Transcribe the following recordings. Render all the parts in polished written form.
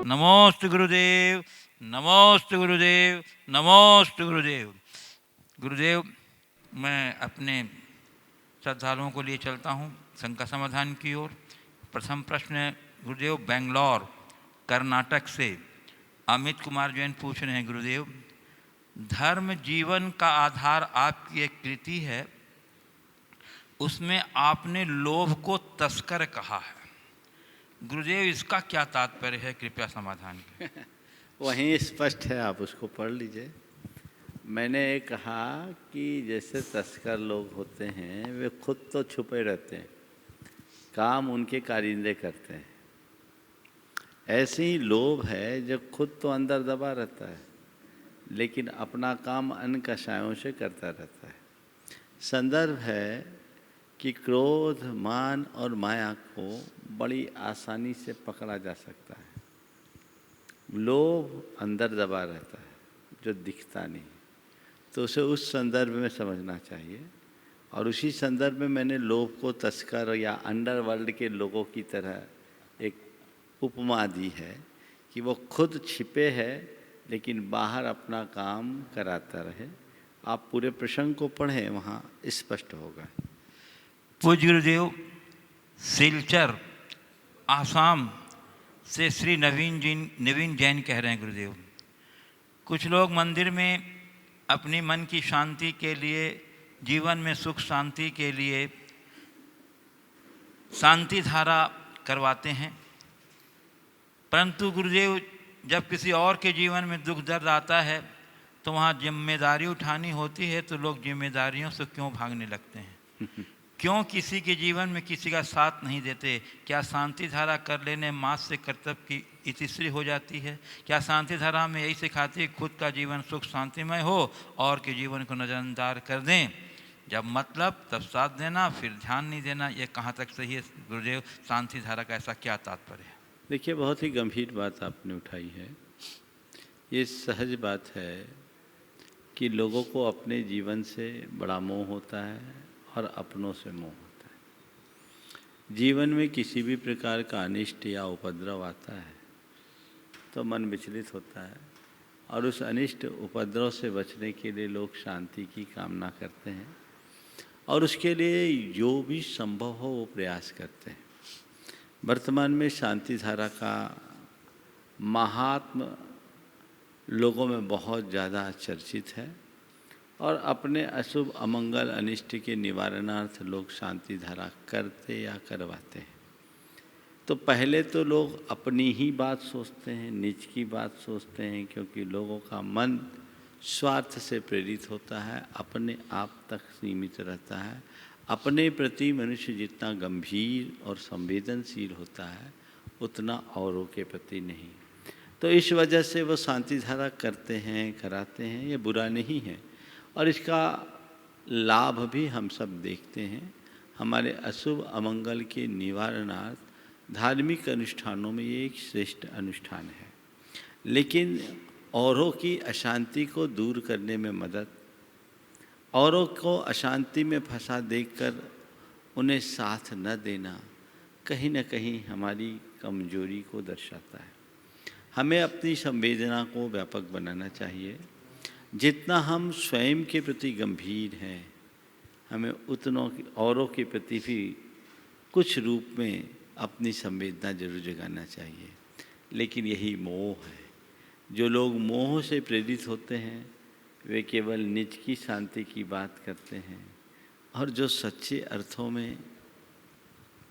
नमोस्तु गुरुदेव, नमोस्तु गुरुदेव, नमोस्तु गुरुदेव। गुरुदेव, मैं अपने श्रद्धालुओं को लिए चलता हूँ शंका समाधान की ओर। प्रथम प्रश्न है गुरुदेव, बेंगलोर कर्नाटक से अमित कुमार जैन पूछ रहे हैं गुरुदेव, धर्म जीवन का आधार आपकी एक कृति है, उसमें आपने लोभ को तस्कर कहा है। गुरुदेव, इसका क्या तात्पर्य है, कृपया समाधान करें। वहीं स्पष्ट है, आप उसको पढ़ लीजिए। मैंने कहा कि जैसे तस्कर लोग होते हैं वे खुद तो छुपे रहते हैं, काम उनके कारिंदे करते हैं। ऐसे ही लोभ है जो खुद तो अंदर दबा रहता है लेकिन अपना काम अन्य कषायों से करता रहता है। संदर्भ है कि क्रोध, मान और माया को बड़ी आसानी से पकड़ा जा सकता है। लोभ अंदर दबा रहता है जो दिखता नहीं, तो उसे उस संदर्भ में समझना चाहिए। और उसी संदर्भ में मैंने लोभ को तस्कर या अंडरवर्ल्ड के लोगों की तरह एक उपमा दी है कि वो खुद छिपे है लेकिन बाहर अपना काम कराता रहे। आप पूरे प्रसंग को पढ़ें, वहाँ स्पष्ट होगा। पूज्य गुरुदेव, सिलचर आसाम से श्री नवीन जैन कह रहे हैं गुरुदेव, कुछ लोग मंदिर में अपनी मन की शांति के लिए, जीवन में सुख शांति के लिए शांति धारा करवाते हैं, परंतु गुरुदेव जब किसी और के जीवन में दुख दर्द आता है तो वहाँ जिम्मेदारी उठानी होती है तो लोग जिम्मेदारियों से क्यों भागने लगते हैं? क्यों किसी के जीवन में किसी का साथ नहीं देते? क्या शांति धारा कर लेने मास से कर्तव्य की इतिश्री हो जाती है? क्या शांति धारा में यही सिखाती है खुद का जीवन सुख शांतिमय हो और के जीवन को नजरअंदाज कर दें? जब मतलब तब साथ देना, फिर ध्यान नहीं देना, ये कहाँ तक सही है गुरुदेव? शांति धारा का ऐसा क्या तात्पर्य है? देखिए, बहुत ही गंभीर बात आपने उठाई है। ये सहज बात है कि लोगों को अपने जीवन से बड़ा मोह होता है और अपनों से मोह होता है। जीवन में किसी भी प्रकार का अनिष्ट या उपद्रव आता है तो मन विचलित होता है और उस अनिष्ट उपद्रव से बचने के लिए लोग शांति की कामना करते हैं और उसके लिए जो भी संभव हो वो प्रयास करते हैं। वर्तमान में शांति धारा का महात्म लोगों में बहुत ज़्यादा चर्चित है और अपने अशुभ अमंगल अनिष्ट के निवारणार्थ लोग शांति धारा करते या करवाते हैं। तो पहले तो लोग अपनी ही बात सोचते हैं, निज की बात सोचते हैं, क्योंकि लोगों का मन स्वार्थ से प्रेरित होता है, अपने आप तक सीमित रहता है। अपने प्रति मनुष्य जितना गंभीर और संवेदनशील होता है उतना औरों के प्रति नहीं। तो इस वजह से वो शांति धारा करते हैं, कराते हैं, ये बुरा नहीं है और इसका लाभ भी हम सब देखते हैं। हमारे अशुभ अमंगल के निवारणार्थ धार्मिक अनुष्ठानों में ये एक श्रेष्ठ अनुष्ठान है। लेकिन औरों की अशांति को दूर करने में मदद, औरों को अशांति में फंसा देखकर उन्हें साथ न देना कहीं न कहीं हमारी कमजोरी को दर्शाता है। हमें अपनी संवेदना को व्यापक बनाना चाहिए। जितना हम स्वयं के प्रति गंभीर हैं, हमें उतनों औरों के प्रति भी कुछ रूप में अपनी संवेदना जरूर जगाना चाहिए। लेकिन यही मोह है। जो लोग मोह से प्रेरित होते हैं वे केवल निज की शांति की बात करते हैं और जो सच्चे अर्थों में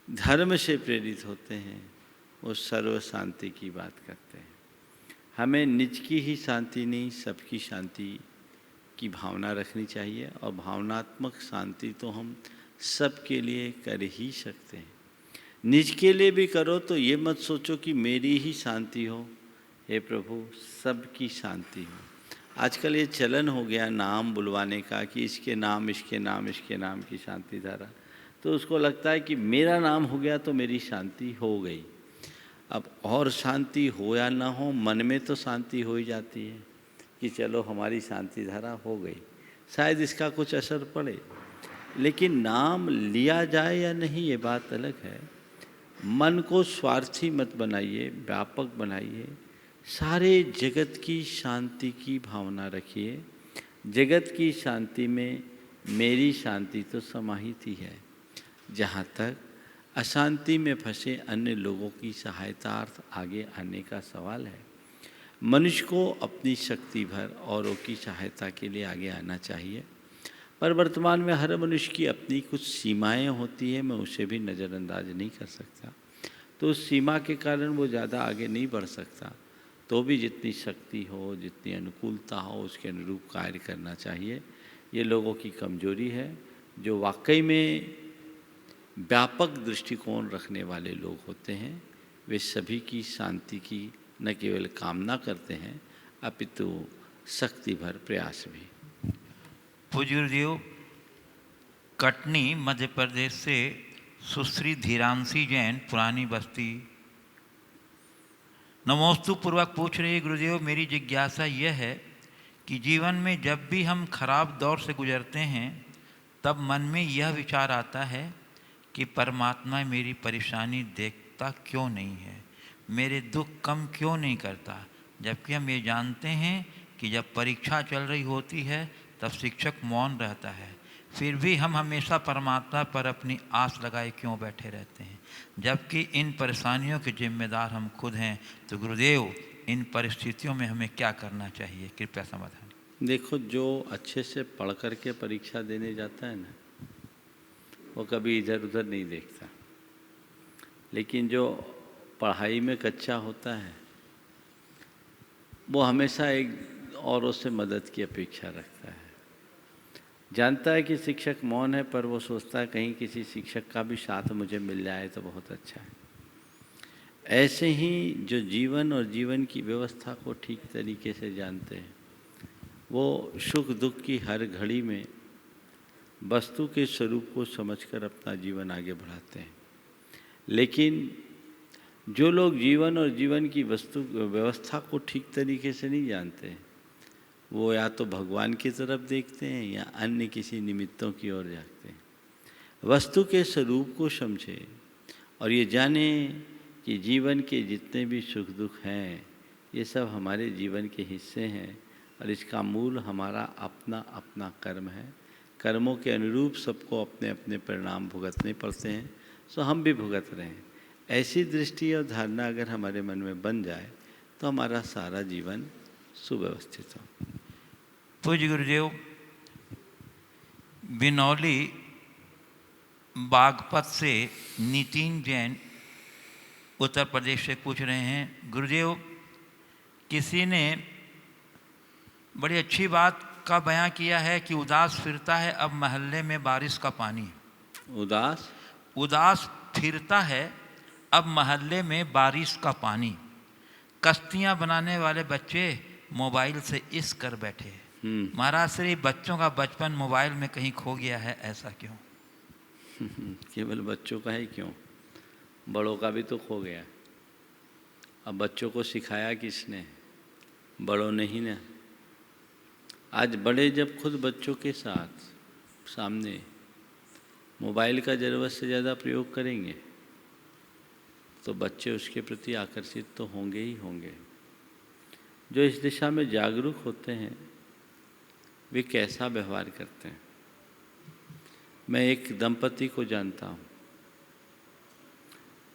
धर्म से प्रेरित होते हैं वो सर्व शांति की बात करते हैं। हमें निज की ही शांति नहीं, सबकी शांति की भावना रखनी चाहिए और भावनात्मक शांति तो हम सबके लिए कर ही सकते हैं। निज के लिए भी करो तो ये मत सोचो कि मेरी ही शांति हो, हे प्रभु सबकी शांति हो। आजकल ये चलन हो गया नाम बुलवाने का कि इसके नाम इसके नाम इसके नाम की शांति धारा, तो उसको लगता है कि मेरा नाम हो गया तो मेरी शांति हो गई। अब और शांति हो या ना हो, मन में तो शांति हो ही जाती है कि चलो हमारी शांति धारा हो गई, शायद इसका कुछ असर पड़े। लेकिन नाम लिया जाए या नहीं ये बात अलग है। मन को स्वार्थी मत बनाइए, व्यापक बनाइए। सारे जगत की शांति की भावना रखिए। जगत की शांति में मेरी शांति तो समाहित ही है। जहाँ तक अशांति में फंसे अन्य लोगों की सहायतार्थ आगे आने का सवाल है, मनुष्य को अपनी शक्ति भर औरों की सहायता के लिए आगे आना चाहिए। पर वर्तमान में हर मनुष्य की अपनी कुछ सीमाएं होती है, मैं उसे भी नज़रअंदाज नहीं कर सकता। तो उस सीमा के कारण वो ज़्यादा आगे नहीं बढ़ सकता। तो भी जितनी शक्ति हो, जितनी अनुकूलता हो, उसके अनुरूप कार्य करना चाहिए। ये लोगों की कमजोरी है। जो वाकई में व्यापक दृष्टिकोण रखने वाले लोग होते हैं, वे सभी की शांति की न केवल कामना करते हैं, अपितु शक्ति भर प्रयास भी। पूज्य गुरुदेव, कटनी मध्य प्रदेश से सुश्री धीरांशी जैन, पुरानी बस्ती, नमोस्तु पूर्वक पूछ रही, गुरुदेव मेरी जिज्ञासा यह है कि जीवन में जब भी हम खराब दौर से गुजरते हैं तब मन में यह विचार आता है कि परमात्मा मेरी परेशानी देखता क्यों नहीं है, मेरे दुख कम क्यों नहीं करता। जबकि हम ये जानते हैं कि जब परीक्षा चल रही होती है तब शिक्षक मौन रहता है, फिर भी हम हमेशा परमात्मा पर अपनी आस लगाए क्यों बैठे रहते हैं, जबकि इन परेशानियों के जिम्मेदार हम खुद हैं। तो गुरुदेव, इन परिस्थितियों में हमें क्या करना चाहिए, कृपया समाधान। देखो, जो अच्छे से पढ़ कर के परीक्षा देने जाता है ना, वो कभी इधर उधर नहीं देखता। लेकिन जो पढ़ाई में कच्चा होता है, वो हमेशा एक औरों से मदद की अपेक्षा रखता है। जानता है कि शिक्षक मौन है, पर वो सोचता है कहीं किसी शिक्षक का भी साथ मुझे मिल जाए तो बहुत अच्छा है। ऐसे ही जो जीवन और जीवन की व्यवस्था को ठीक तरीके से जानते हैं, वो सुख दुख की हर घड़ी में वस्तु के स्वरूप को समझकर अपना जीवन आगे बढ़ाते हैं। लेकिन जो लोग जीवन और जीवन की वस्तु व्यवस्था को ठीक तरीके से नहीं जानते, वो या तो भगवान की तरफ देखते हैं या अन्य किसी निमित्तों की ओर जाते हैं। वस्तु के स्वरूप को समझे और ये जाने कि जीवन के जितने भी सुख दुख हैं, ये सब हमारे जीवन के हिस्से हैं और इसका मूल हमारा अपना अपना कर्म है। कर्मों के अनुरूप सबको अपने अपने परिणाम भुगतने पड़ते हैं, सो हम भी भुगत रहे हैं। ऐसी दृष्टि और धारणा अगर हमारे मन में बन जाए तो हमारा सारा जीवन सुव्यवस्थित हो। पूज्य गुरुदेव, बिनौली बागपत से नितिन जैन, उत्तर प्रदेश से पूछ रहे हैं, गुरुदेव किसी ने बड़ी अच्छी बात का बयां किया है कि उदास फिरता है अब महल्ले में बारिश का पानी। उदास फिरता है अब महल्ले में बारिश का पानी। कश्तियां बनाने वाले बच्चे मोबाइल से इश्क कर बैठे। महाराज श्री, बच्चों का बचपन मोबाइल में कहीं खो गया है, ऐसा क्यों? केवल बच्चों का ही क्यों, बड़ों का भी तो खो गया। अब बच्चों को सिखाया किसने? बड़ों ने ही ना। आज बड़े जब खुद बच्चों के साथ सामने मोबाइल का ज़रूरत से ज़्यादा प्रयोग करेंगे तो बच्चे उसके प्रति आकर्षित तो होंगे ही होंगे। जो इस दिशा में जागरूक होते हैं वे कैसा व्यवहार करते हैं। मैं एक दंपति को जानता हूँ,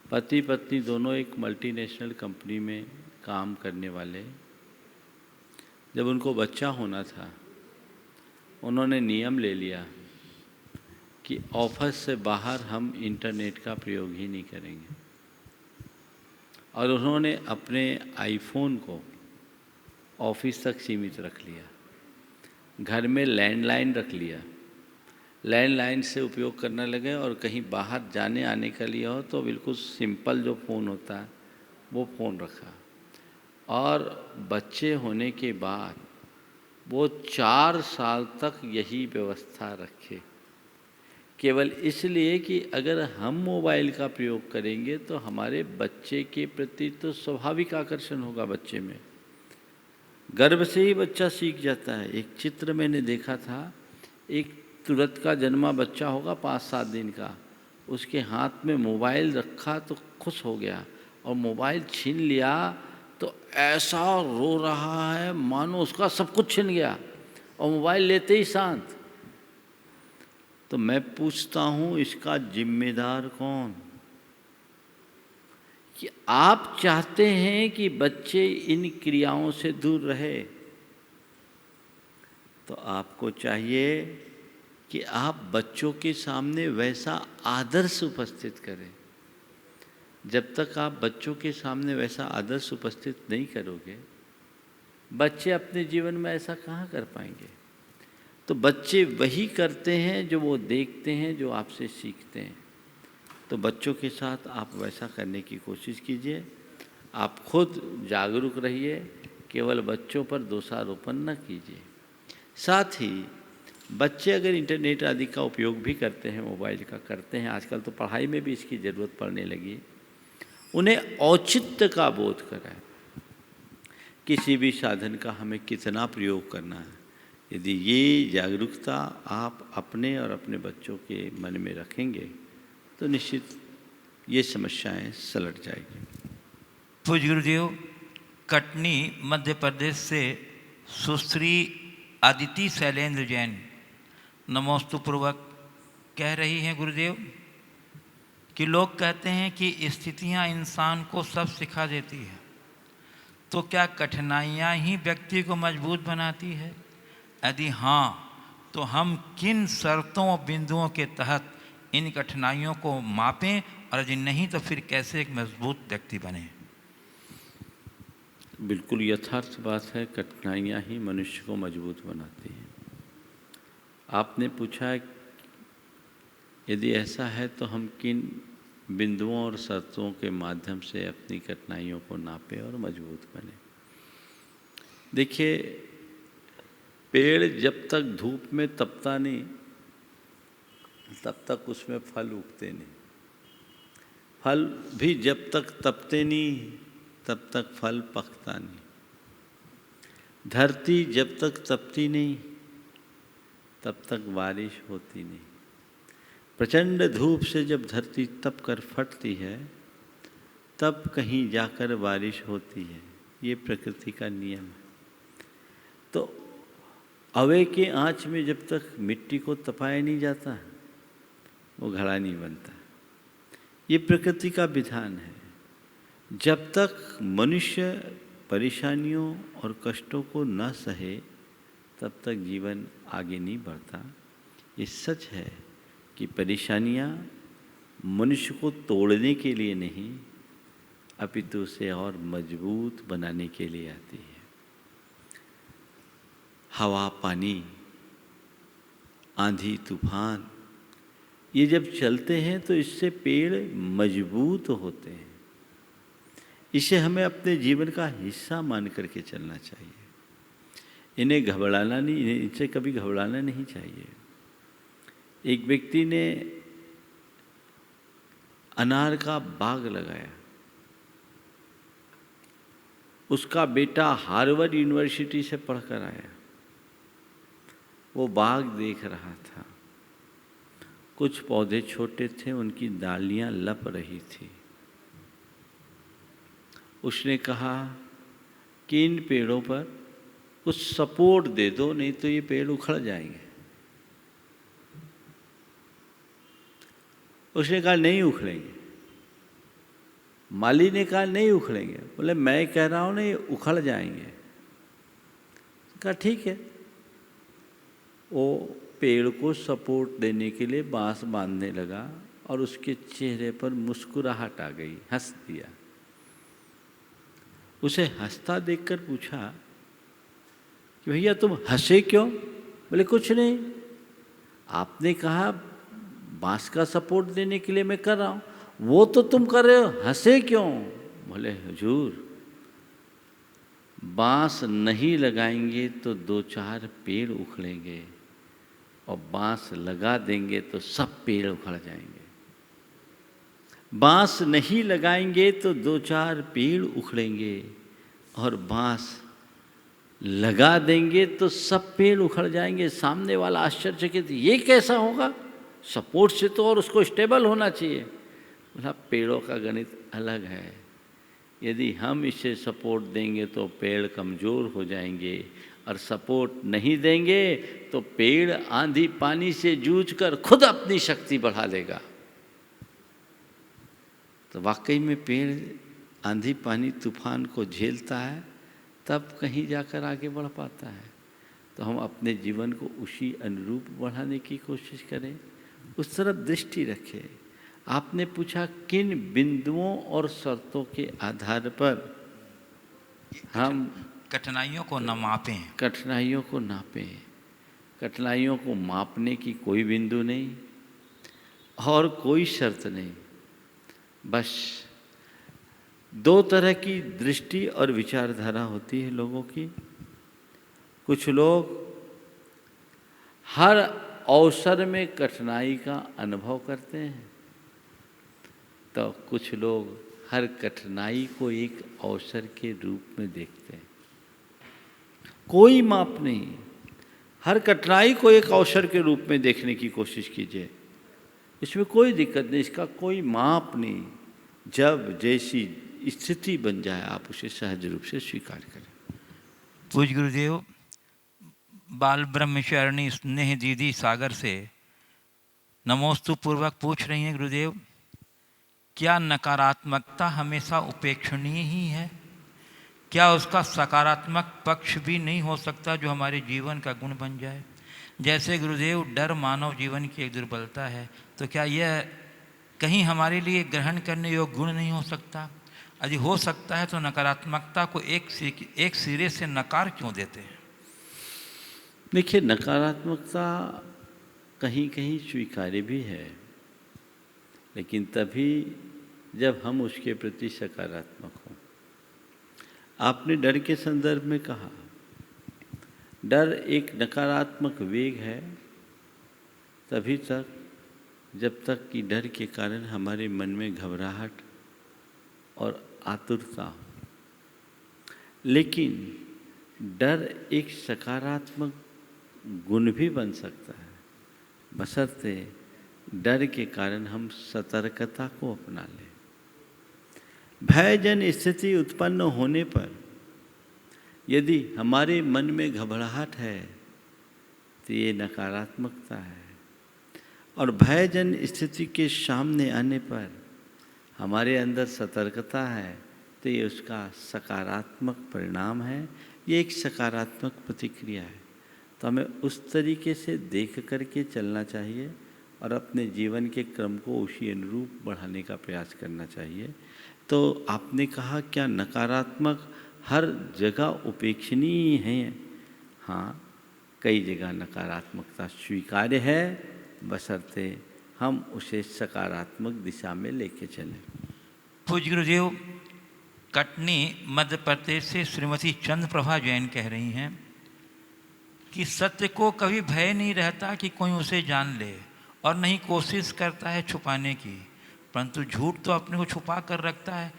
पति पत्नी दोनों एक मल्टीनेशनल कंपनी में काम करने वाले। जब उनको बच्चा होना था, उन्होंने नियम ले लिया कि ऑफिस से बाहर हम इंटरनेट का प्रयोग ही नहीं करेंगे, और उन्होंने अपने आईफोन को ऑफिस तक सीमित रख लिया। घर में लैंडलाइन रख लिया, लैंडलाइन से उपयोग करने लगे, और कहीं बाहर जाने आने के लिए हो तो बिल्कुल सिंपल जो फ़ोन होता है वो फ़ोन रखा। और बच्चे होने के बाद वो 4 साल तक यही व्यवस्था रखे, केवल इसलिए कि अगर हम मोबाइल का प्रयोग करेंगे तो हमारे बच्चे के प्रति तो स्वाभाविक आकर्षण होगा। बच्चे में गर्भ से ही बच्चा सीख जाता है। एक चित्र मैंने देखा था, एक तुरंत का जन्मा बच्चा होगा 5-7 दिन का, उसके हाथ में मोबाइल रखा तो खुश हो गया, और मोबाइल छीन लिया तो ऐसा रो रहा है मानो उसका सब कुछ छिन गया, और मोबाइल लेते ही शांत। तो मैं पूछता हूँ इसका जिम्मेदार कौन? कि आप चाहते हैं कि बच्चे इन क्रियाओं से दूर रहे, तो आपको चाहिए कि आप बच्चों के सामने वैसा आदर्श उपस्थित करें। जब तक आप बच्चों के सामने वैसा आदर्श उपस्थित नहीं करोगे, बच्चे अपने जीवन में ऐसा कहाँ कर पाएंगे? तो बच्चे वही करते हैं जो वो देखते हैं, जो आपसे सीखते हैं। तो बच्चों के साथ आप वैसा करने की कोशिश कीजिए। आप खुद जागरूक रहिए, केवल बच्चों पर दोषारोपण न कीजिए। साथ ही बच्चे अगर इंटरनेट आदि का उपयोग भी करते हैं, मोबाइल का करते हैं, आजकल तो पढ़ाई में भी इसकी ज़रूरत पड़ने लगी, उन्हें औचित्य का बोध कराएं। किसी भी साधन का हमें कितना प्रयोग करना है, यदि ये जागरूकता आप अपने और अपने बच्चों के मन में रखेंगे तो निश्चित ये समस्याएं सलट जाएगी। पूज्य गुरुदेव, कटनी मध्य प्रदेश से सुश्री अदिति शैलेंद्र जैन नमोस्तु पूर्वक कह रही हैं गुरुदेव कि लोग कहते हैं कि स्थितियां इंसान को सब सिखा देती है, तो क्या कठिनाइयां ही व्यक्ति को मजबूत बनाती है? यदि हाँ, तो हम किन शर्तों और बिंदुओं के तहत इन कठिनाइयों को मापें, और यदि नहीं तो फिर कैसे एक मजबूत व्यक्ति बने? बिल्कुल यथार्थ बात है, कठिनाइयाँ ही मनुष्य को मजबूत बनाती हैं। आपने पूछा यदि ऐसा है तो हम किन बिंदुओं और शर्तों के माध्यम से अपनी कठिनाइयों को नापें और मजबूत बने। देखिए, पेड़ जब तक धूप में तपता नहीं तब तक उसमें फल उगते नहीं, फल भी जब तक तपते नहीं तब तक फल पकता नहीं, धरती जब तक तपती नहीं तब तक बारिश होती नहीं। प्रचंड धूप से जब धरती तप कर फटती है तब कहीं जाकर बारिश होती है। ये प्रकृति का नियम है। तो अवे के आँच में जब तक मिट्टी को तपाया नहीं जाता वो घड़ा नहीं बनता। ये प्रकृति का विधान है। जब तक मनुष्य परेशानियों और कष्टों को न सहे तब तक जीवन आगे नहीं बढ़ता। ये सच है कि परेशानियाँ मनुष्य को तोड़ने के लिए नहीं अपितु उसे और मजबूत बनाने के लिए आती है। हवा, पानी, आंधी, तूफान ये जब चलते हैं तो इससे पेड़ मजबूत होते हैं। इसे हमें अपने जीवन का हिस्सा मान करके चलना चाहिए। इन्हें घबराना नहीं, इनसे कभी घबराना नहीं चाहिए। एक व्यक्ति ने अनार का बाग लगाया। उसका बेटा हार्वर्ड यूनिवर्सिटी से पढ़कर आया। वो बाग देख रहा था। कुछ पौधे छोटे थे, उनकी डालियां लप रही थी। उसने कहा कि इन पेड़ों पर कुछ सपोर्ट दे दो, नहीं तो ये पेड़ उखड़ जाएंगे। उसने कहा नहीं उखड़ेंगे। माली ने कहा नहीं उखड़ेंगे। बोले मैं कह रहा हूँ ना ये उखड़ जाएंगे। कहा ठीक है। वो पेड़ को सपोर्ट देने के लिए बांस बांधने लगा और उसके चेहरे पर मुस्कुराहट आ गई, हंस दिया। उसे हंसता देखकर पूछा कि भैया तुम हंसे क्यों? बोले कुछ नहीं, आपने कहा बांस का सपोर्ट देने के लिए मैं कर रहा हूँ, वो तो तुम कर रहे हो, हंसे क्यों? बोले हुजूर बांस नहीं लगाएंगे तो 2-4 पेड़ उखड़ेंगे और बांस लगा देंगे तो सब पेड़ उखड़ जाएंगे। बांस नहीं लगाएंगे तो 2-4 पेड़ उखड़ेंगे और बांस लगा देंगे तो सब पेड़ उखड़ जाएंगे। सामने वाला आश्चर्यचकित, ये कैसा होगा? सपोर्ट से तो और उसको स्टेबल होना चाहिए। बोला पेड़ों का गणित अलग है। यदि हम इसे सपोर्ट देंगे तो पेड़ कमज़ोर हो जाएंगे, और सपोर्ट नहीं देंगे तो पेड़ आंधी पानी से जूझकर खुद अपनी शक्ति बढ़ा लेगा। तो वाकई में पेड़ आंधी पानी तूफान को झेलता है, तब कहीं जाकर आगे बढ़ पाता है। तो हम अपने जीवन को उसी अनुरूप बढ़ाने की कोशिश करें, उस तरफ दृष्टि रखें। आपने पूछा किन बिंदुओं और शर्तों के आधार पर हम कठिनाइयों को न मापें। कठिनाइयों को नापें। कठिनाइयों को मापने की कोई बिंदु नहीं और कोई शर्त नहीं। बस दो तरह की दृष्टि और विचारधारा होती है लोगों की। कुछ लोग हर अवसर में कठिनाई का अनुभव करते हैं, तो कुछ लोग हर कठिनाई को एक अवसर के रूप में देखते हैं। कोई माप नहीं, हर कठिनाई को एक अवसर के रूप में देखने की कोशिश कीजिए, इसमें कोई दिक्कत नहीं, इसका कोई माप नहीं। जब जैसी स्थिति बन जाए आप उसे सहज रूप से स्वीकार करें। पूज्य गुरुदेव, बाल ब्रह्मचारिणी स्नेह दीदी सागर से नमोस्तु पूर्वक पूछ रही हैं, गुरुदेव क्या नकारात्मकता हमेशा उपेक्षणीय ही है? क्या उसका सकारात्मक पक्ष भी नहीं हो सकता जो हमारे जीवन का गुण बन जाए? जैसे गुरुदेव डर मानव जीवन की एक दुर्बलता है, तो क्या यह कहीं हमारे लिए ग्रहण करने योग्य गुण नहीं हो सकता? यदि हो सकता है तो नकारात्मकता को एक सिरे से नकार क्यों देते हैं? देखिए, नकारात्मकता कहीं कहीं स्वीकार्य भी है, लेकिन तभी जब हम उसके प्रति सकारात्मक हों। आपने डर के संदर्भ में कहा, डर एक नकारात्मक वेग है तभी तक जब तक कि डर के कारण हमारे मन में घबराहट और आतुरता हो। लेकिन डर एक सकारात्मक गुण भी बन सकता है, बशर्ते डर के कारण हम सतर्कता को अपना लें। भयजन स्थिति उत्पन्न होने पर यदि हमारे मन में घबराहट है तो ये नकारात्मकता है, और भयजन स्थिति के सामने आने पर हमारे अंदर सतर्कता है तो ये उसका सकारात्मक परिणाम है, ये एक सकारात्मक प्रतिक्रिया है। तो हमें उस तरीके से देख करके चलना चाहिए और अपने जीवन के क्रम को उसी अनुरूप बढ़ाने का प्रयास करना चाहिए। तो आपने कहा क्या नकारात्मक हर जगह उपेक्षणीय है? हाँ, कई जगह नकारात्मकता स्वीकार्य है, बशर्ते हम उसे सकारात्मक दिशा में लेके चलें। पूज्य गुरुदेव, कटनी मध्य प्रदेश से श्रीमती चंद्रप्रभा जैन कह रही हैं कि सत्य को कभी भय नहीं रहता कि कोई उसे जान ले, और नहीं कोशिश करता है छुपाने की, परंतु झूठ तो अपने को छुपा कर रखता है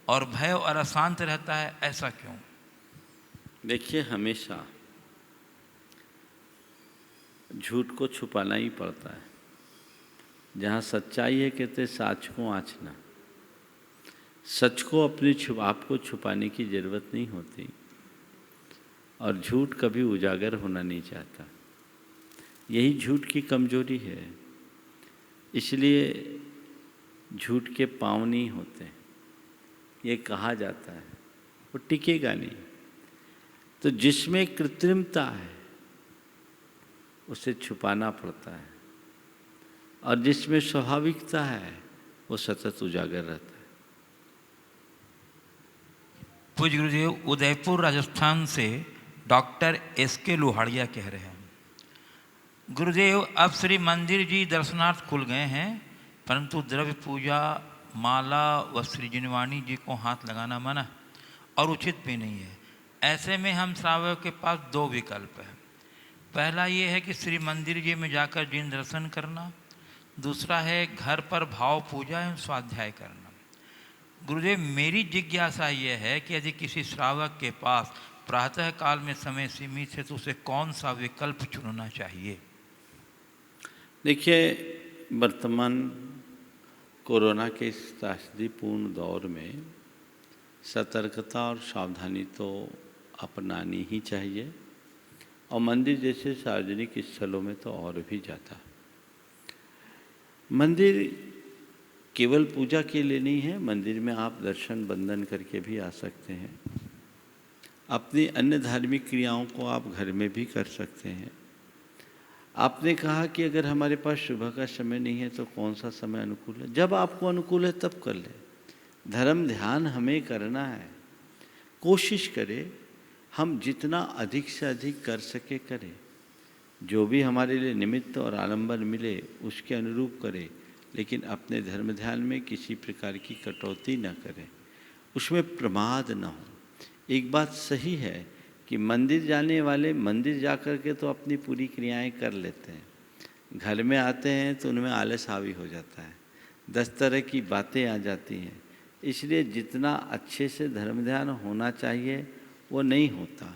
और भय और अशांत रहता है, ऐसा क्यों? देखिए, हमेशा झूठ को छुपाना ही पड़ता है। जहाँ सच्चाई है कहते साच को आँचना। सच को अपने आपको छुपाने की ज़रूरत नहीं होती, और झूठ कभी उजागर होना नहीं चाहता। यही झूठ की कमजोरी है, इसलिए झूठ के पाँव नहीं होते, ये कहा जाता है, वो टिकेगा नहीं। तो जिसमें कृत्रिमता है उसे छुपाना पड़ता है, और जिसमें स्वाभाविकता है वो सतत उजागर रहता है। पूज्य गुरुदेव, उदयपुर राजस्थान से डॉक्टर SK लोहाड़िया कह रहे हैं, गुरुदेव अब श्री मंदिर जी दर्शनार्थ खुल गए हैं, परंतु द्रव्य पूजा, माला व श्री जिनवाणी जी को हाथ लगाना मना और उचित भी नहीं है। ऐसे में हम श्रावक के पास दो विकल्प है। पहला ये है कि श्री मंदिर जी में जाकर जिन दर्शन करना, दूसरा है घर पर भाव पूजा एवं स्वाध्याय करना। गुरुदेव, मेरी जिज्ञासा यह है कि यदि किसी श्रावक के पास प्रातः काल में समय सीमित है तो उसे कौन सा विकल्प चुनना चाहिए? देखिए, वर्तमान कोरोना के इस त्रासदीपूर्ण दौर में सतर्कता और सावधानी तो अपनानी ही चाहिए, और मंदिर जैसे सार्वजनिक स्थलों में तो और भी ज़्यादा। मंदिर केवल पूजा के लिए नहीं है, मंदिर में आप दर्शन बंदन करके भी आ सकते हैं। अपनी अन्य धार्मिक क्रियाओं को आप घर में भी कर सकते हैं। आपने कहा कि अगर हमारे पास सुबह का समय नहीं है तो कौन सा समय अनुकूल है? जब आपको अनुकूल है तब कर ले। धर्म ध्यान हमें करना है, कोशिश करें हम जितना अधिक से अधिक कर सके करें। जो भी हमारे लिए निमित्त और आलंबन मिले उसके अनुरूप करें, लेकिन अपने धर्म ध्यान में किसी प्रकार की कटौती न करें, उसमें प्रमाद न हो। एक बात सही है कि मंदिर जाने वाले मंदिर जा कर के तो अपनी पूरी क्रियाएं कर लेते हैं, घर में आते हैं तो उनमें आलस हावी हो जाता है, 10 तरह की बातें आ जाती हैं। इसलिए जितना अच्छे से धर्म ध्यान होना चाहिए वो नहीं होता।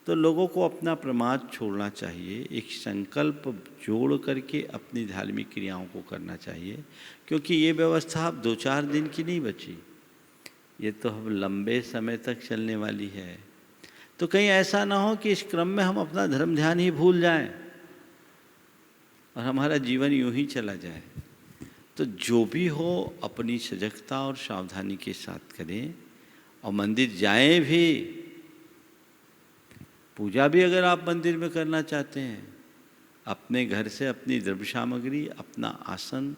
तो लोगों को अपना प्रमाद छोड़ना चाहिए, एक संकल्प जोड़ करके अपनी धार्मिक क्रियाओं को करना चाहिए, क्योंकि ये व्यवस्था अब 2-4 दिन की नहीं बची, ये तो अब लंबे समय तक चलने वाली है। तो कहीं ऐसा ना हो कि इस क्रम में हम अपना धर्म ध्यान ही भूल जाएं और हमारा जीवन यूं ही चला जाए। तो जो भी हो अपनी सजगता और सावधानी के साथ करें, और मंदिर जाएं भी। पूजा भी अगर आप मंदिर में करना चाहते हैं, अपने घर से अपनी द्रव्य सामग्री, अपना आसन,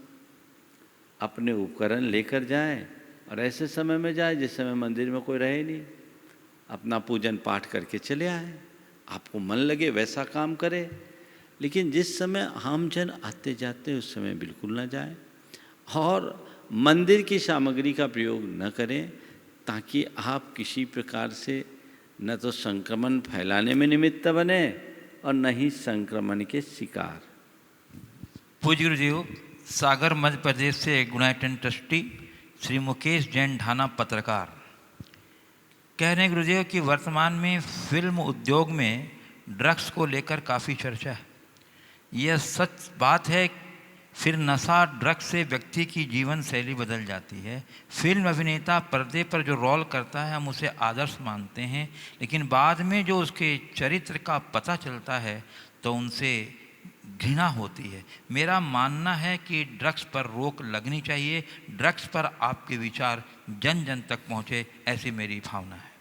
अपने उपकरण लेकर जाएं, और ऐसे समय में जाएं जिस समय मंदिर में कोई रहे नहीं, अपना पूजन पाठ करके चले आएं। आपको मन लगे वैसा काम करें, लेकिन जिस समय हम जन आते जाते उस समय बिल्कुल ना जाएं, और मंदिर की सामग्री का प्रयोग न करें, ताकि आप किसी प्रकार से न तो संक्रमण फैलाने में निमित्त बने और न ही संक्रमण के शिकार। पूज्य गुरुदेव, सागर मध्य प्रदेश से गुणायतन ट्रस्टी श्री मुकेश जैन ढाना पत्रकार कह रहे हैं गुरुदेव कि वर्तमान में फिल्म उद्योग में ड्रग्स को लेकर काफ़ी चर्चा है। यह सच बात है। फिर नशा ड्रग्स से व्यक्ति की जीवन शैली बदल जाती है। फिल्म अभिनेता पर्दे पर जो रोल करता है हम उसे आदर्श मानते हैं, लेकिन बाद में जो उसके चरित्र का पता चलता है तो उनसे घृणा होती है। मेरा मानना है कि ड्रग्स पर रोक लगनी चाहिए। ड्रग्स पर आपके विचार जन जन तक पहुँचे, ऐसी मेरी भावना है।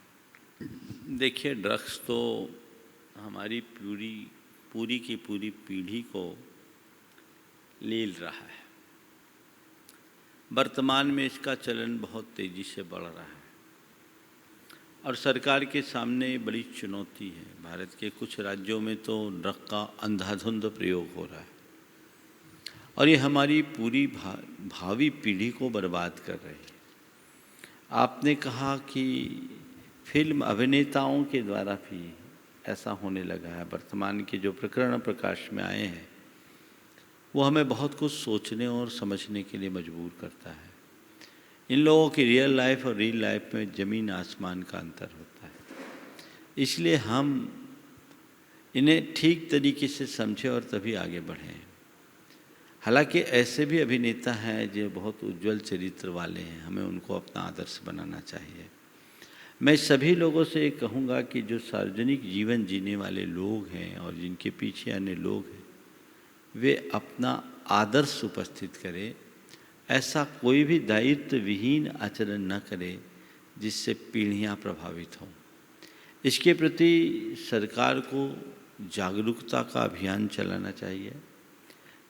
देखिए, ड्रग्स तो हमारी पूरी की पूरी पीढ़ी को लील रहा है। वर्तमान में इसका चलन बहुत तेज़ी से बढ़ रहा है और सरकार के सामने बड़ी चुनौती है। भारत के कुछ राज्यों में तो ड्रग का अंधाधुंध प्रयोग हो रहा है और ये हमारी पूरी भावी पीढ़ी को बर्बाद कर रही है। आपने कहा कि फिल्म अभिनेताओं के द्वारा भी ऐसा होने लगा है। वर्तमान के जो प्रकरण प्रकाश में आए हैं वो हमें बहुत कुछ सोचने और समझने के लिए मजबूर करता है। इन लोगों की रियल लाइफ और रियल लाइफ में ज़मीन आसमान का अंतर होता है, इसलिए हम इन्हें ठीक तरीके से समझें और तभी आगे बढ़ें। हालांकि ऐसे भी अभिनेता हैं जो बहुत उज्जवल चरित्र वाले हैं, हमें उनको अपना आदर्श बनाना चाहिए। मैं सभी लोगों से ये कहूँगा कि जो सार्वजनिक जीवन जीने वाले लोग हैं और जिनके पीछे अन्य लोग हैं, वे अपना आदर्श उपस्थित करें। ऐसा कोई भी दायित्व विहीन आचरण न करे जिससे पीढ़ियाँ प्रभावित हों। इसके प्रति सरकार को जागरूकता का अभियान चलाना चाहिए।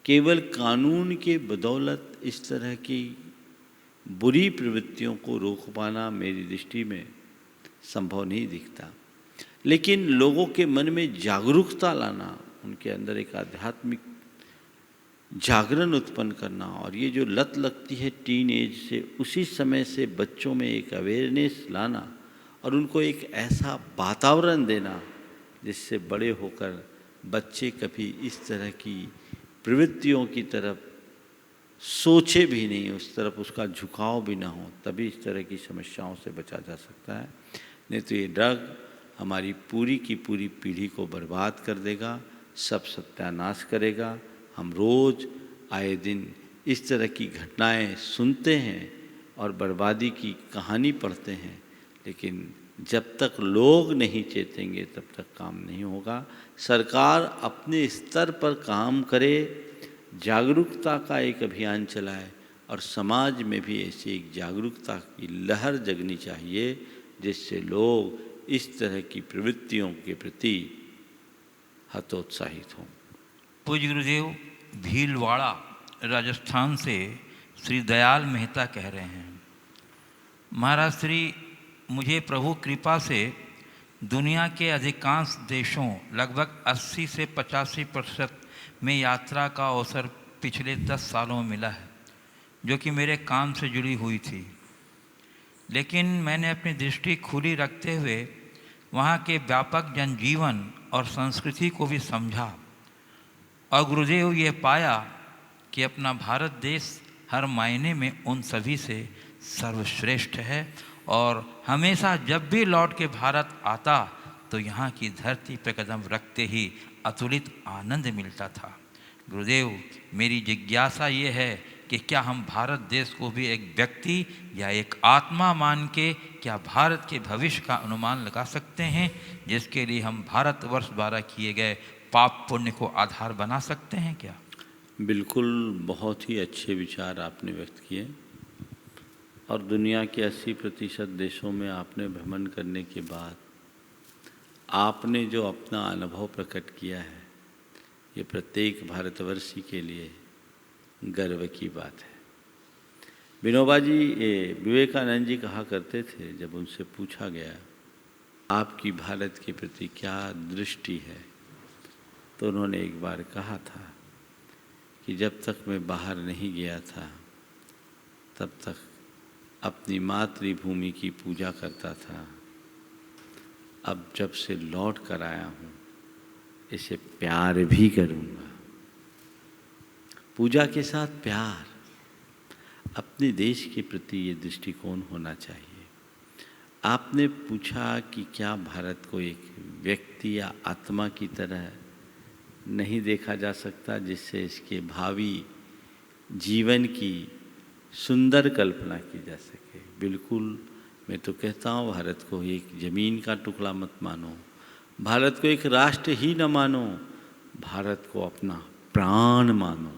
केवल कानून के बदौलत इस तरह की बुरी प्रवृत्तियों को रोक पाना मेरी दृष्टि में संभव नहीं दिखता, लेकिन लोगों के मन में जागरूकता लाना, उनके अंदर एक आध्यात्मिक जागरण उत्पन्न करना, और ये जो लत लगती है टीन एज से, उसी समय से बच्चों में एक अवेयरनेस लाना और उनको एक ऐसा वातावरण देना जिससे बड़े होकर बच्चे कभी इस तरह की प्रवृत्तियों की तरफ सोचे भी नहीं, उस तरफ उसका झुकाव भी ना हो, तभी इस तरह की समस्याओं से बचा जा सकता है। नहीं तो ये ड्रग हमारी पूरी की पूरी पीढ़ी को बर्बाद कर देगा, सब सत्यानाश करेगा। हम रोज़ आए दिन इस तरह की घटनाएं सुनते हैं और बर्बादी की कहानी पढ़ते हैं, लेकिन जब तक लोग नहीं चेतेंगे तब तक काम नहीं होगा। सरकार अपने स्तर पर काम करे, जागरूकता का एक अभियान चलाए और समाज में भी ऐसी एक जागरूकता की लहर जगनी चाहिए जिससे लोग इस तरह की प्रवृत्तियों के प्रति हतोत्साहित हों। पूज्य गुरुदेव, भीलवाड़ा राजस्थान से श्री दयाल मेहता कह रहे हैं, महाराज श्री, मुझे प्रभु कृपा से दुनिया के अधिकांश देशों लगभग 80 से 85% में यात्रा का अवसर पिछले 10 सालों में मिला है, जो कि मेरे काम से जुड़ी हुई थी। लेकिन मैंने अपनी दृष्टि खुली रखते हुए वहाँ के व्यापक जनजीवन और संस्कृति को भी समझा और गुरुदेव ये पाया कि अपना भारत देश हर मायने में उन सभी से सर्वश्रेष्ठ है और हमेशा जब भी लौट के भारत आता तो यहाँ की धरती पर कदम रखते ही अतुलित आनंद मिलता था। गुरुदेव, मेरी जिज्ञासा ये है कि क्या हम भारत देश को भी एक व्यक्ति या एक आत्मा मान के क्या भारत के भविष्य का अनुमान लगा सकते हैं, जिसके लिए हम भारतवर्ष द्वारा किए गए पाप पुण्य को आधार बना सकते हैं क्या? बिल्कुल, बहुत ही अच्छे विचार आपने व्यक्त किए और दुनिया के 80% देशों में आपने भ्रमण करने के बाद आपने जो अपना अनुभव प्रकट किया है, ये प्रत्येक भारतवर्षी के लिए गर्व की बात है। विनोबा जी, विवेकानंद जी कहा करते थे, जब उनसे पूछा गया आपकी भारत के प्रति क्या दृष्टि है, तो उन्होंने एक बार कहा था कि जब तक मैं बाहर नहीं गया था तब तक अपनी मातृभूमि की पूजा करता था, अब जब से लौट कर आया हूँ इसे प्यार भी करूँगा। पूजा के साथ प्यार, अपने देश के प्रति ये दृष्टिकोण होना चाहिए। आपने पूछा कि क्या भारत को एक व्यक्ति या आत्मा की तरह नहीं देखा जा सकता जिससे इसके भावी जीवन की सुंदर कल्पना की जा सके। बिल्कुल, मैं तो कहता हूँ भारत को एक ज़मीन का टुकड़ा मत मानो, भारत को एक राष्ट्र ही न मानो, भारत को अपना प्राण मानो।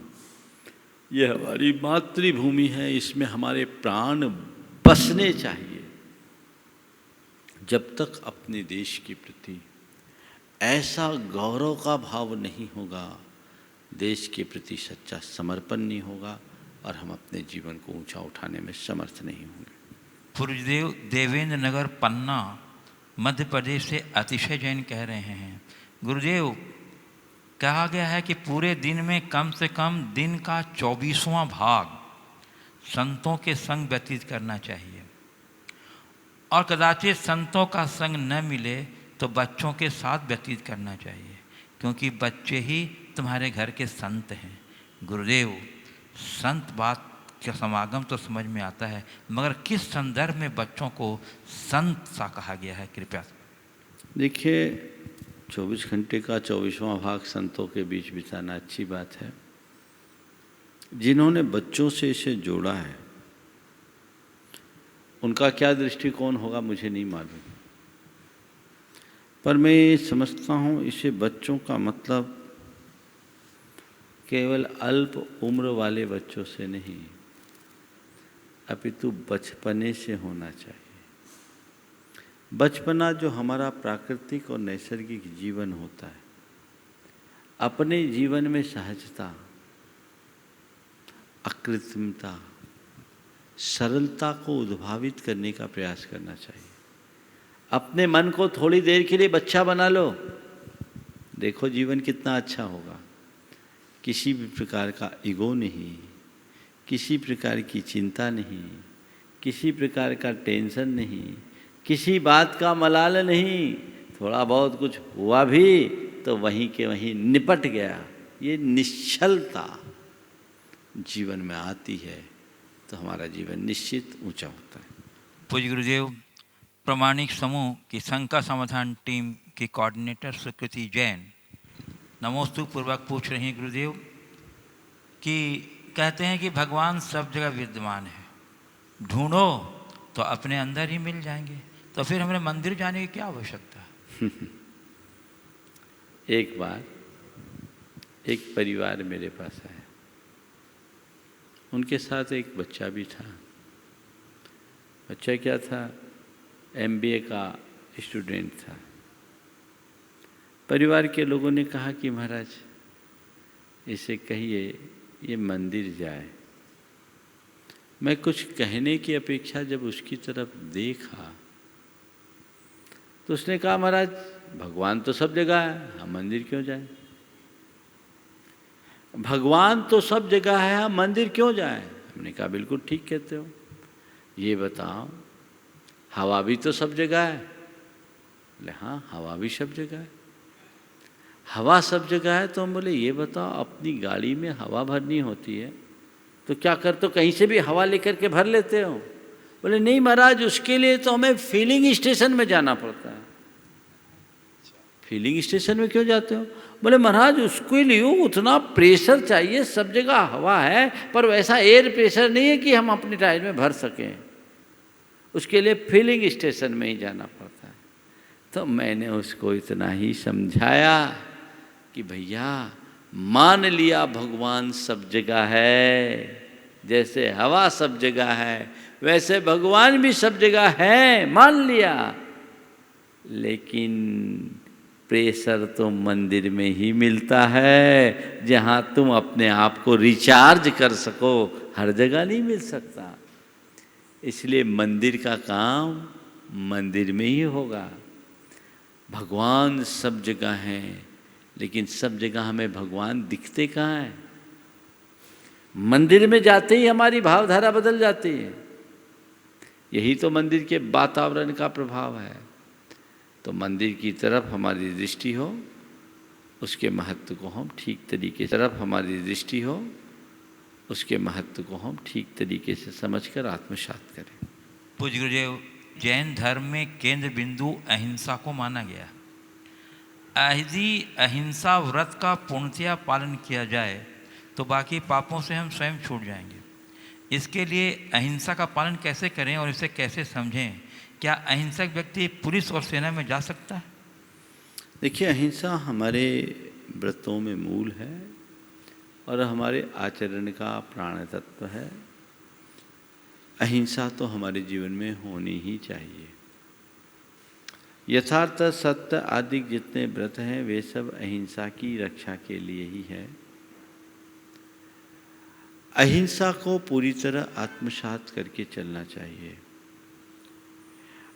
ये हमारी मातृभूमि है, इसमें हमारे प्राण बसने चाहिए। जब तक अपने देश के प्रति ऐसा गौरव का भाव नहीं होगा, देश के प्रति सच्चा समर्पण नहीं होगा और हम अपने जीवन को ऊंचा उठाने में समर्थ नहीं होंगे। पूज्यदेव देवेंद्र नगर पन्ना मध्य प्रदेश से अतिशय जैन कह रहे हैं, गुरुदेव, कहा गया है कि पूरे दिन में कम से कम दिन का 24वां भाग संतों के संग व्यतीत करना चाहिए और कदाचित संतों का संग न मिले तो बच्चों के साथ व्यतीत करना चाहिए, क्योंकि बच्चे ही तुम्हारे घर के संत हैं। गुरुदेव, संत बात का समागम तो समझ में आता है, मगर किस संदर्भ में बच्चों को संत सा कहा गया है, कृपया? देखिए, 24 घंटे का 24वां भाग संतों के बीच बिताना अच्छी बात है। जिन्होंने बच्चों से इसे जोड़ा है उनका क्या दृष्टिकोण होगा मुझे नहीं मालूम, पर मैं ये समझता हूँ इसे बच्चों का मतलब केवल अल्प उम्र वाले बच्चों से नहीं, अपितु बचपने से होना चाहिए। बचपना जो हमारा प्राकृतिक और नैसर्गिक जीवन होता है, अपने जीवन में सहजता, अकृत्रिमता, सरलता को उद्भावित करने का प्रयास करना चाहिए। अपने मन को थोड़ी देर के लिए बच्चा बना लो, देखो जीवन कितना अच्छा होगा। किसी भी प्रकार का ईगो नहीं, किसी प्रकार की चिंता नहीं, किसी प्रकार का टेंशन नहीं, किसी बात का मलाल नहीं। थोड़ा बहुत कुछ हुआ भी तो वहीं के वहीं निपट गया। ये निश्चलता जीवन में आती है तो हमारा जीवन निश्चित ऊंचा होता है। पूज्य गुरुदेव, प्रामाणिक समूह की शंका समाधान टीम की कोऑर्डिनेटर सुकृति जैन नमोस्तु पूर्वक पूछ रही हैं, गुरुदेव, कि कहते हैं कि भगवान सब जगह विद्यमान है, ढूंढो तो अपने अंदर ही मिल जाएंगे, तो तो फिर हमें मंदिर जाने की क्या आवश्यकता है? एक बार एक परिवार मेरे पास आया, उनके साथ एक बच्चा भी था। बच्चा क्या था? MBA का स्टूडेंट था। परिवार के लोगों ने कहा कि महाराज इसे कहिए ये मंदिर जाए। मैं कुछ कहने की अपेक्षा जब उसकी तरफ देखा तो उसने कहा, महाराज भगवान तो सब जगह है, हम मंदिर क्यों जाएं? भगवान तो सब जगह है, हम मंदिर क्यों जाएं? हमने कहा बिल्कुल ठीक कहते हो। ये बताओ, हवा भी तो सब जगह है। बोले हाँ, हवा भी सब जगह है। हवा सब जगह है तो हम बोले ये बताओ, अपनी गाड़ी में हवा भरनी होती है तो क्या करते हो, कहीं से भी हवा लेकर के भर लेते हो? बोले नहीं महाराज, उसके लिए तो हमें फिलिंग स्टेशन में जाना पड़ता है। फिलिंग स्टेशन में क्यों जाते हो? बोले महाराज उसके लिए उतना प्रेशर चाहिए, सब जगह हवा है पर वैसा एयर प्रेशर नहीं है कि हम अपनी टायर में भर सकें, उसके लिए फिलिंग स्टेशन में ही जाना पड़ता है। तो मैंने उसको इतना ही समझाया कि भैया मान लिया भगवान सब जगह है, जैसे हवा सब जगह है वैसे भगवान भी सब जगह है, मान लिया, लेकिन प्रेशर तो मंदिर में ही मिलता है जहाँ तुम अपने आप को रिचार्ज कर सको, हर जगह नहीं मिल सकता। इसलिए मंदिर का काम मंदिर में ही होगा। भगवान सब जगह हैं, लेकिन सब जगह हमें भगवान दिखते कहाँ हैं? मंदिर में जाते ही हमारी भावधारा बदल जाती है। यही तो मंदिर के वातावरण का प्रभाव है। तो मंदिर की तरफ हमारी दृष्टि हो, उसके महत्व को हम ठीक तरीके से उसके महत्व को हम ठीक तरीके से समझकर आत्मसात करें। पूज्य गुरुदेव, जैन धर्म में केंद्र बिंदु अहिंसा को माना गया। यदि अहिंसा व्रत का पूर्णतया पालन किया जाए तो बाकी पापों से हम स्वयं छूट जाएंगे। इसके लिए अहिंसा का पालन कैसे करें और इसे कैसे समझें? क्या अहिंसक व्यक्ति पुलिस और सेना में जा सकता है? देखिए, अहिंसा हमारे व्रतों में मूल है और हमारे आचरण का प्राण तत्व है। अहिंसा तो हमारे जीवन में होनी ही चाहिए। यथार्थ, सत्य आदि जितने व्रत हैं वे सब अहिंसा की रक्षा के लिए ही है। अहिंसा को पूरी तरह आत्मसात करके चलना चाहिए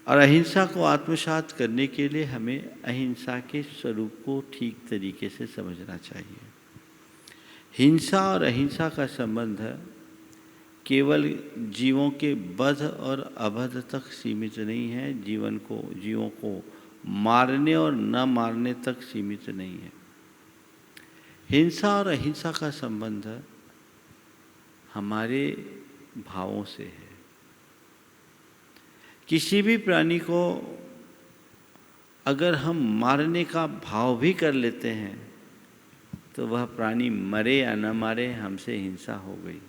और अहिंसा को आत्मसात करने के लिए हमें अहिंसा के स्वरूप को ठीक तरीके से समझना चाहिए। हिंसा और अहिंसा का संबंध केवल जीवों के वध और अवध तक सीमित नहीं है, जीवों को मारने और न मारने तक सीमित नहीं है। हिंसा और अहिंसा का संबंध हमारे भावों से है। किसी भी प्राणी को अगर हम मारने का भाव भी कर लेते हैं तो वह प्राणी मरे या न मारे, हमसे हिंसा हो गई।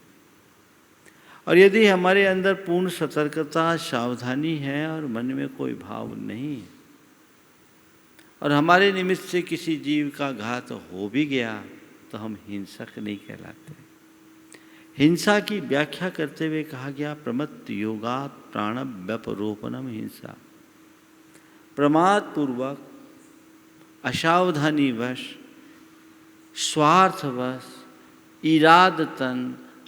और यदि हमारे अंदर पूर्ण सतर्कता, सावधानी है और मन में कोई भाव नहीं और हमारे निमित्त से किसी जीव का घात हो भी गया तो हम हिंसक नहीं कहलाते। हिंसा की व्याख्या करते हुए कहा गया, प्रमत्त योगात् प्राणव्यपरोपणम हिंसा। प्रमाद पूर्वक, असावधानीवश, स्वार्थवश, इरादतन,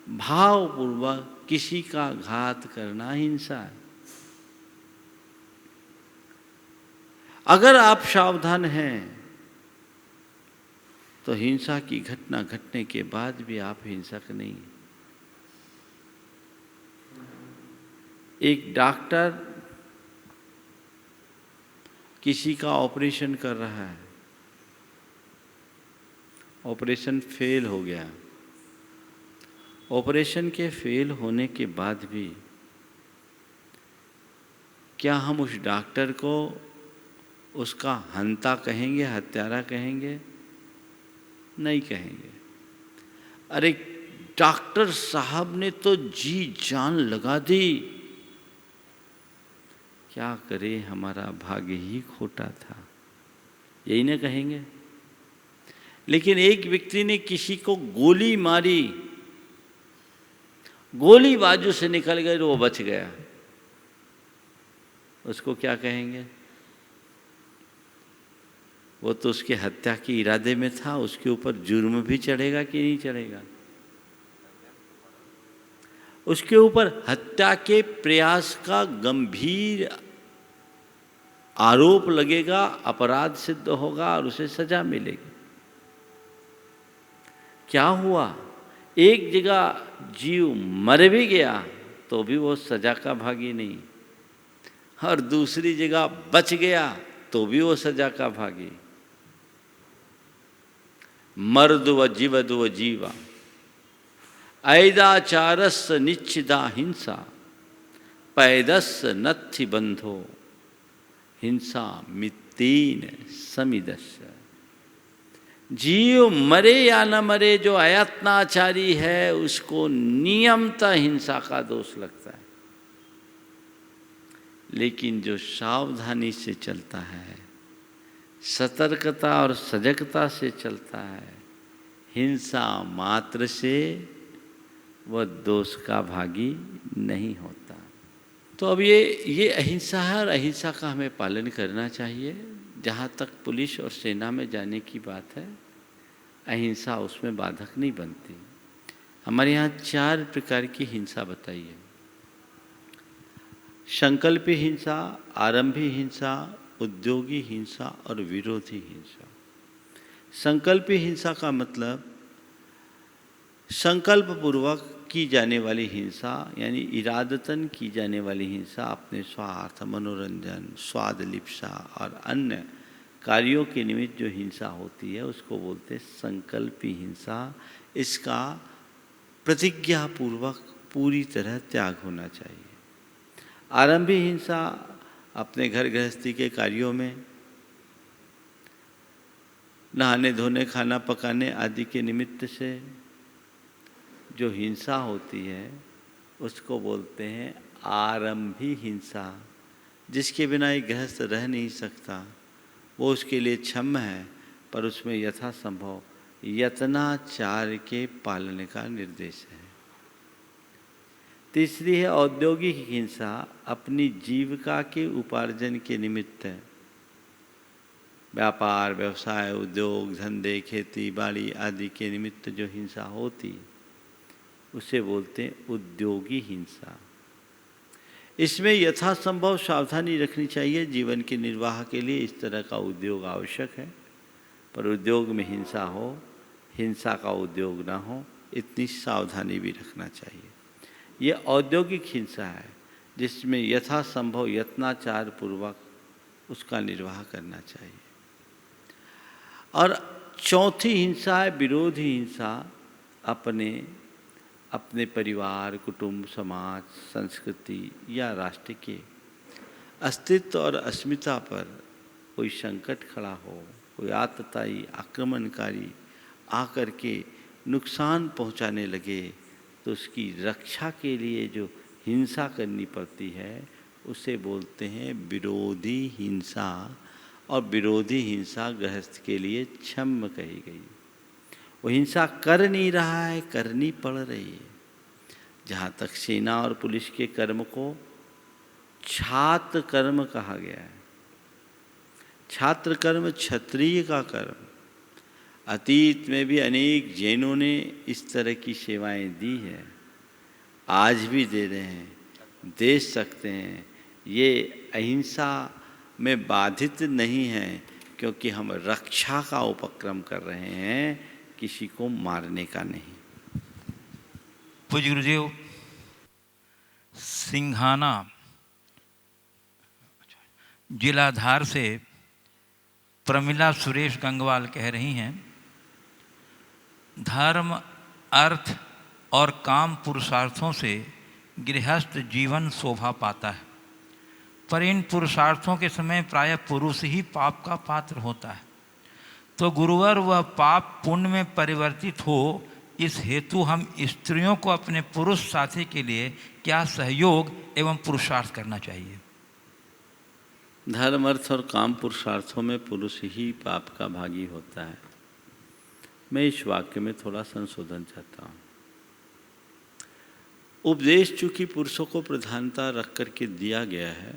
भावपूर्वक किसी का घात करना हिंसा है। अगर आप सावधान हैं तो हिंसा की घटना घटने के बाद भी आप हिंसक नहीं। एक डॉक्टर किसी का ऑपरेशन कर रहा है, ऑपरेशन फेल हो गया। ऑपरेशन के फेल होने के बाद भी क्या हम उस डॉक्टर को उसका हंता कहेंगे, हत्यारा कहेंगे? नहीं कहेंगे। अरे डॉक्टर साहब ने तो जी जान लगा दी क्या करे हमारा भाग्य ही खोटा था, यही ना कहेंगे। लेकिन एक व्यक्ति ने किसी को गोली मारी, गोली बाजू से निकल गई तो वो बच गया, उसको क्या कहेंगे? वो तो उसके हत्या के इरादे में था, उसके ऊपर जुर्म भी चढ़ेगा कि नहीं चढ़ेगा? उसके ऊपर हत्या के प्रयास का गंभीर आरोप लगेगा, अपराध सिद्ध होगा और उसे सजा मिलेगी। क्या हुआ? एक जगह जीव मर भी गया तो भी वो सजा का भागी नहीं, और दूसरी जगह बच गया तो भी वो सजा का भागी। मर्द व जीवद व जीवा ऐदाचारस निश्चिदा हिंसा पैदस नत्थि बंधो हिंसा मित्तीन समिदस्य। जीव मरे या न मरे, जो अयत्नाचारी है उसको नियमतः हिंसा का दोष लगता है, लेकिन जो सावधानी से चलता है, सतर्कता और सजगता से चलता है, हिंसा मात्र से वह दोष का भागी नहीं होता। तो अब ये अहिंसा है और अहिंसा का हमें पालन करना चाहिए। जहाँ तक पुलिस और सेना में जाने की बात है, अहिंसा उसमें बाधक नहीं बनती। हमारे यहाँ 4 प्रकार की हिंसा बताई है। संकल्पी हिंसा, आरंभी हिंसा, उद्योगी हिंसा और विरोधी हिंसा। संकल्पी हिंसा का मतलब संकल्प पूर्वक की जाने वाली हिंसा, यानी इरादतन की जाने वाली हिंसा, अपने स्वार्थ, मनोरंजन, स्वाद लिप्सा और अन्य कार्यों के निमित्त जो हिंसा होती है उसको बोलते संकल्पी हिंसा। इसका प्रतिज्ञा पूर्वक पूरी तरह त्याग होना चाहिए। आरंभी हिंसा अपने घर गृहस्थी के कार्यों में, नहाने धोने, खाना पकाने आदि के निमित्त से जो हिंसा होती है उसको बोलते हैं आरंभी हिंसा। जिसके बिना एक गृहस्थ रह नहीं सकता, वो उसके लिए क्षम्य है, पर उसमें यथासंभव यत्नाचार के पालन का निर्देश है। तीसरी है औद्योगिक हिंसा। अपनी जीविका के उपार्जन के निमित्त व्यापार, व्यवसाय, उद्योग, धंधे, खेती बाड़ी आदि के निमित्त जो हिंसा होती उसे बोलते हैं उद्योगी हिंसा। इसमें यथासंभव सावधानी रखनी चाहिए। जीवन के निर्वाह के लिए इस तरह का उद्योग आवश्यक है, पर उद्योग में हिंसा हो, हिंसा का उद्योग ना हो, इतनी सावधानी भी रखना चाहिए। ये औद्योगिक हिंसा है जिसमें यथासंभव यत्नाचार पूर्वक उसका निर्वाह करना चाहिए। और चौथी हिंसा है विरोधी हिंसा। अपने परिवार, कुटुंब, समाज, संस्कृति या राष्ट्र के अस्तित्व और अस्मिता पर कोई संकट खड़ा हो, कोई आतताई, आक्रमणकारी आकर के नुकसान पहुंचाने लगे, तो उसकी रक्षा के लिए जो हिंसा करनी पड़ती है उसे बोलते हैं विरोधी हिंसा। और विरोधी हिंसा गृहस्थ के लिए क्षम्य कही गई। वो हिंसा कर नहीं रहा है, करनी पड़ रही है। जहाँ तक सेना और पुलिस के कर्म को छात्र कर्म कहा गया है। छात्र कर्म क्षत्रिय का कर्म। अतीत में भी अनेक जैनों ने इस तरह की सेवाएं दी है, आज भी दे रहे हैं, दे सकते हैं। ये अहिंसा में बाधित नहीं है, क्योंकि हम रक्षा का उपक्रम कर रहे हैं, किसी को मारने का नहीं। पूज्य गुरुदेव, सिंघाना जिला धार से प्रमिला सुरेश गंगवाल कह रही हैं, धर्म, अर्थ और काम पुरुषार्थों से गृहस्थ जीवन शोभा पाता है, पर इन पुरुषार्थों के समय प्रायः पुरुष ही पाप का पात्र होता है। तो गुरुवर वह पाप पुण्य में परिवर्तित हो, इस हेतु हम स्त्रियों को अपने पुरुष साथी के लिए क्या सहयोग एवं पुरुषार्थ करना चाहिए? धर्म अर्थ और काम पुरुषार्थों में पुरुष ही पाप का भागी होता है। मैं इस वाक्य में थोड़ा संशोधन चाहता हूँ। उपदेश चूंकि पुरुषों को प्रधानता रख करके दिया गया है,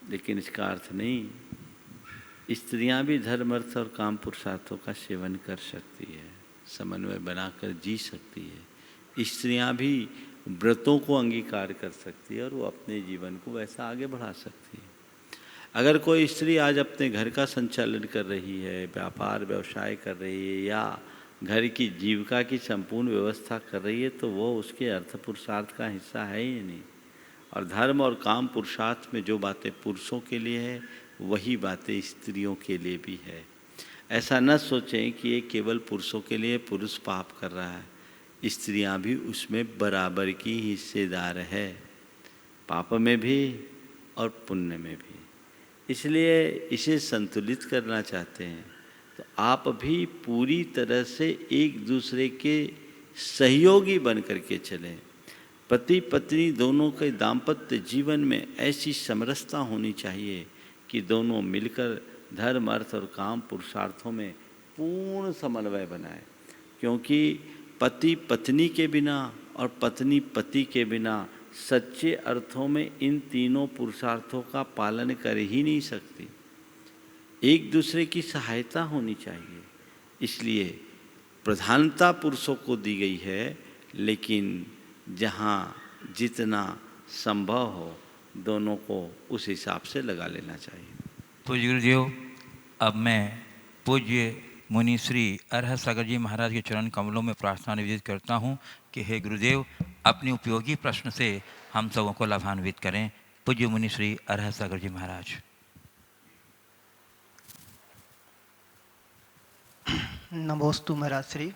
लेकिन इसका अर्थ नहीं स्त्रियां भी धर्म अर्थ और काम पुरुषार्थों का सेवन कर सकती है, समन्वय बनाकर जी सकती है। स्त्रियां भी व्रतों को अंगीकार कर सकती है और वो अपने जीवन को वैसा आगे बढ़ा सकती है। अगर कोई स्त्री आज अपने घर का संचालन कर रही है, व्यापार व्यवसाय कर रही है या घर की जीविका की संपूर्ण व्यवस्था कर रही है, तो वो उसके अर्थ पुरुषार्थ का हिस्सा है ही नहीं। और धर्म और काम पुरुषार्थ में जो बातें पुरुषों के लिए है, वही बातें स्त्रियों के लिए भी है। ऐसा न सोचें कि ये केवल पुरुषों के लिए पुरुष पाप कर रहा है, स्त्रियां भी उसमें बराबर की हिस्सेदार है, पाप में भी और पुण्य में भी। इसलिए इसे संतुलित करना चाहते हैं तो आप भी पूरी तरह से एक दूसरे के सहयोगी बन करके चलें। पति पत्नी दोनों के दाम्पत्य जीवन में ऐसी समरसता होनी चाहिए कि दोनों मिलकर धर्म अर्थ और काम पुरुषार्थों में पूर्ण समन्वय बनाए, क्योंकि पति पत्नी के बिना और पत्नी पति के बिना सच्चे अर्थों में इन तीनों पुरुषार्थों का पालन कर ही नहीं सकती। एक दूसरे की सहायता होनी चाहिए। इसलिए प्रधानता पुरुषों को दी गई है, लेकिन जहाँ जितना संभव हो दोनों को उस हिसाब से लगा लेना चाहिए। पूज्य गुरुदेव, अब मैं पूज्य मुनि श्री अरहत सागर जी महाराज के चरण कमलों में प्रार्थना निवेदित करता हूँ कि हे गुरुदेव, अपने उपयोगी प्रश्न से हम सबों को लाभान्वित करें। पूज्य मुनि श्री अरहत सागर जी महाराज। नमोस्तु महाराज श्री।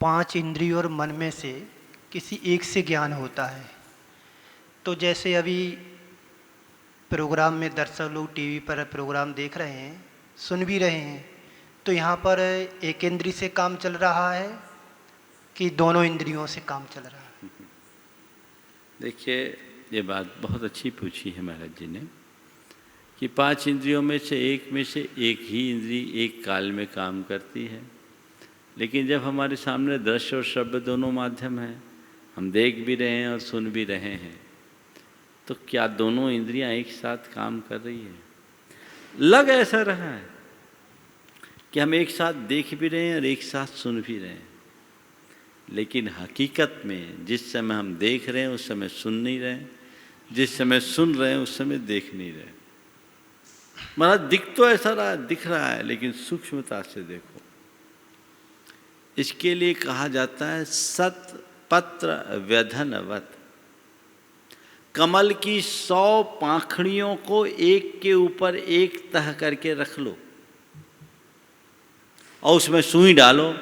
5 इंद्रियों और मन में से किसी एक से ज्ञान होता है। तो जैसे अभी प्रोग्राम में दर्शक लोग टीवी पर प्रोग्राम देख रहे हैं, सुन भी रहे हैं, तो यहाँ पर एक इंद्री से काम चल रहा है कि दोनों इंद्रियों से काम चल रहा है? देखिए, ये बात बहुत अच्छी पूछी है महाराज जी ने कि 5 इंद्रियों में से एक ही इंद्री एक काल में काम करती है। लेकिन जब हमारे सामने दृश्य और श्रव्य दोनों माध्यम हैं, हम देख भी रहे हैं और सुन भी रहे हैं, तो क्या दोनों इंद्रियां एक साथ काम कर रही है? लग ऐसा रहा है कि हम एक साथ देख भी रहे हैं और एक साथ सुन भी रहे हैं, लेकिन हकीकत में जिस समय हम देख रहे हैं उस समय सुन नहीं रहे, जिस समय सुन रहे हैं उस समय देख नहीं रहे। महाराज, दिख रहा है, लेकिन सूक्ष्मता से देखो। इसके लिए कहा जाता है सत पत्र व्यधनवत। कमल की 100 पाखड़ियों को एक के ऊपर एक तह करके रख लो और उसमें सुई डालो,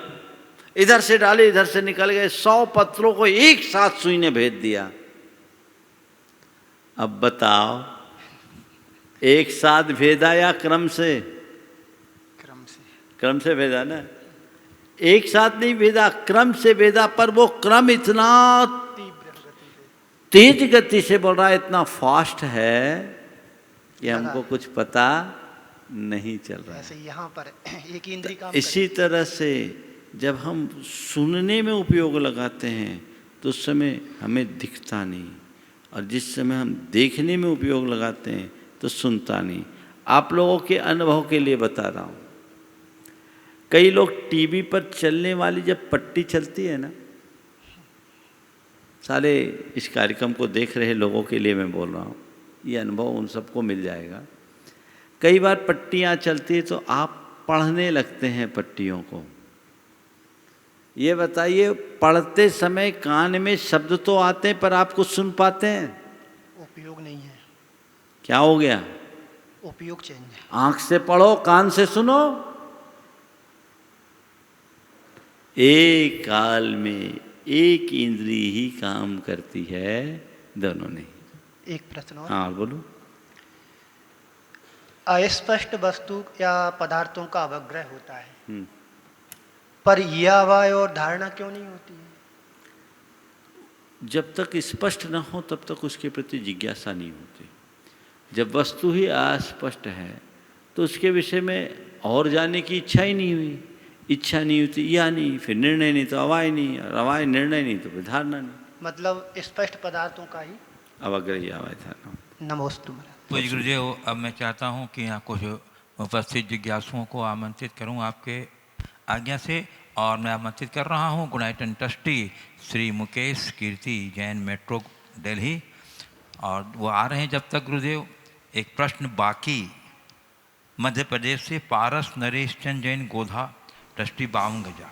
इधर से डाले इधर से निकल गए। 100 पत्रों को एक साथ सुई ने भेद दिया। अब बताओ, एक साथ भेदा या क्रम से? क्रम से भेदा ना, एक साथ नहीं भेदा, क्रम से भेदा। पर वो क्रम इतना तेज गति से बढ़ रहा है, इतना फास्ट है कि हमको कुछ पता नहीं चल रहा है। यहाँ पर एक इंद्री काम इसी तरह से जब हम सुनने में उपयोग लगाते हैं तो उस समय हमें दिखता नहीं, और जिस समय हम देखने में उपयोग लगाते हैं तो सुनता नहीं। आप लोगों के अनुभव के लिए बता रहा हूँ, कई लोग टीवी पर चलने वाली जब पट्टी चलती है ना, सारे इस कार्यक्रम को देख रहे लोगों के लिए मैं बोल रहा हूँ, ये अनुभव उन सबको मिल जाएगा। कई बार पट्टियाँ चलती है तो आप पढ़ने लगते हैं पट्टियों को। ये बताइए, पढ़ते समय कान में शब्द तो आते हैं पर आप कुछ सुन पाते हैं? उपयोग नहीं है। क्या हो गया? उपयोग चेंज है। आंख से पढ़ो, कान से सुनो। एक काल में एक इंद्री ही काम करती है, दोनों नहीं। एक प्रश्न और। हाँ बोलो। अस्पष्ट वस्तु या पदार्थों का अवग्रह होता है, पर यह अवाय और धारणा क्यों नहीं होती है? जब तक स्पष्ट न हो तब तक उसके प्रति जिज्ञासा नहीं होती। जब वस्तु ही अस्पष्ट है तो उसके विषय में और जानने की इच्छा ही नहीं हुई, इच्छा नहीं हुई तो या नहीं, फिर निर्णय नहीं तो अवाय नहीं, और अवाय निर्णय नहीं तो फिर धारणा नहीं। मतलब स्पष्ट पदार्थों का ही अवग्रही अवाय धारणा। नमोस्तु महाराज। पूज्य गुरुदेव, अब मैं चाहता हूँ कि यहाँ कुछ उपस्थित जिज्ञासुओं को आमंत्रित करूँ आपके आज्ञा से, और मैं आमंत्रित कर रहा हूँ गुणायतन ट्रस्टी श्री मुकेश कीर्ति जैन, मेट्रो दिल्ली, और वो आ रहे हैं। जब तक गुरुदेव, एक प्रश्न बाकी, मध्य प्रदेश से पारस नरेश चंद जैन गोधा, ट्रस्टी बावंगजा,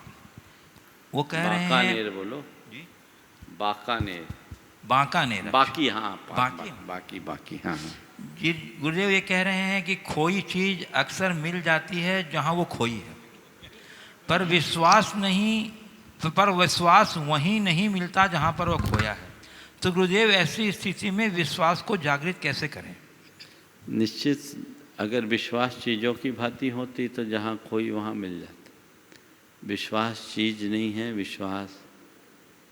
वो कह रहे हैं बाकानेर बोलो जी, बाकानेर, बांकानेर, बाकी, हाँ बाकी, हाँ। जी गुरुदेव, ये कह रहे हैं कि खोई चीज़ अक्सर मिल जाती है जहाँ वो खोई है, पर विश्वास वहीं नहीं मिलता जहाँ पर वो खोया है। तो गुरुदेव, ऐसी स्थिति में विश्वास को जागृत कैसे करें? निश्चित, अगर विश्वास चीज़ों की भांति होती तो जहाँ खोई वहाँ मिल जाता। विश्वास चीज़ नहीं है, विश्वास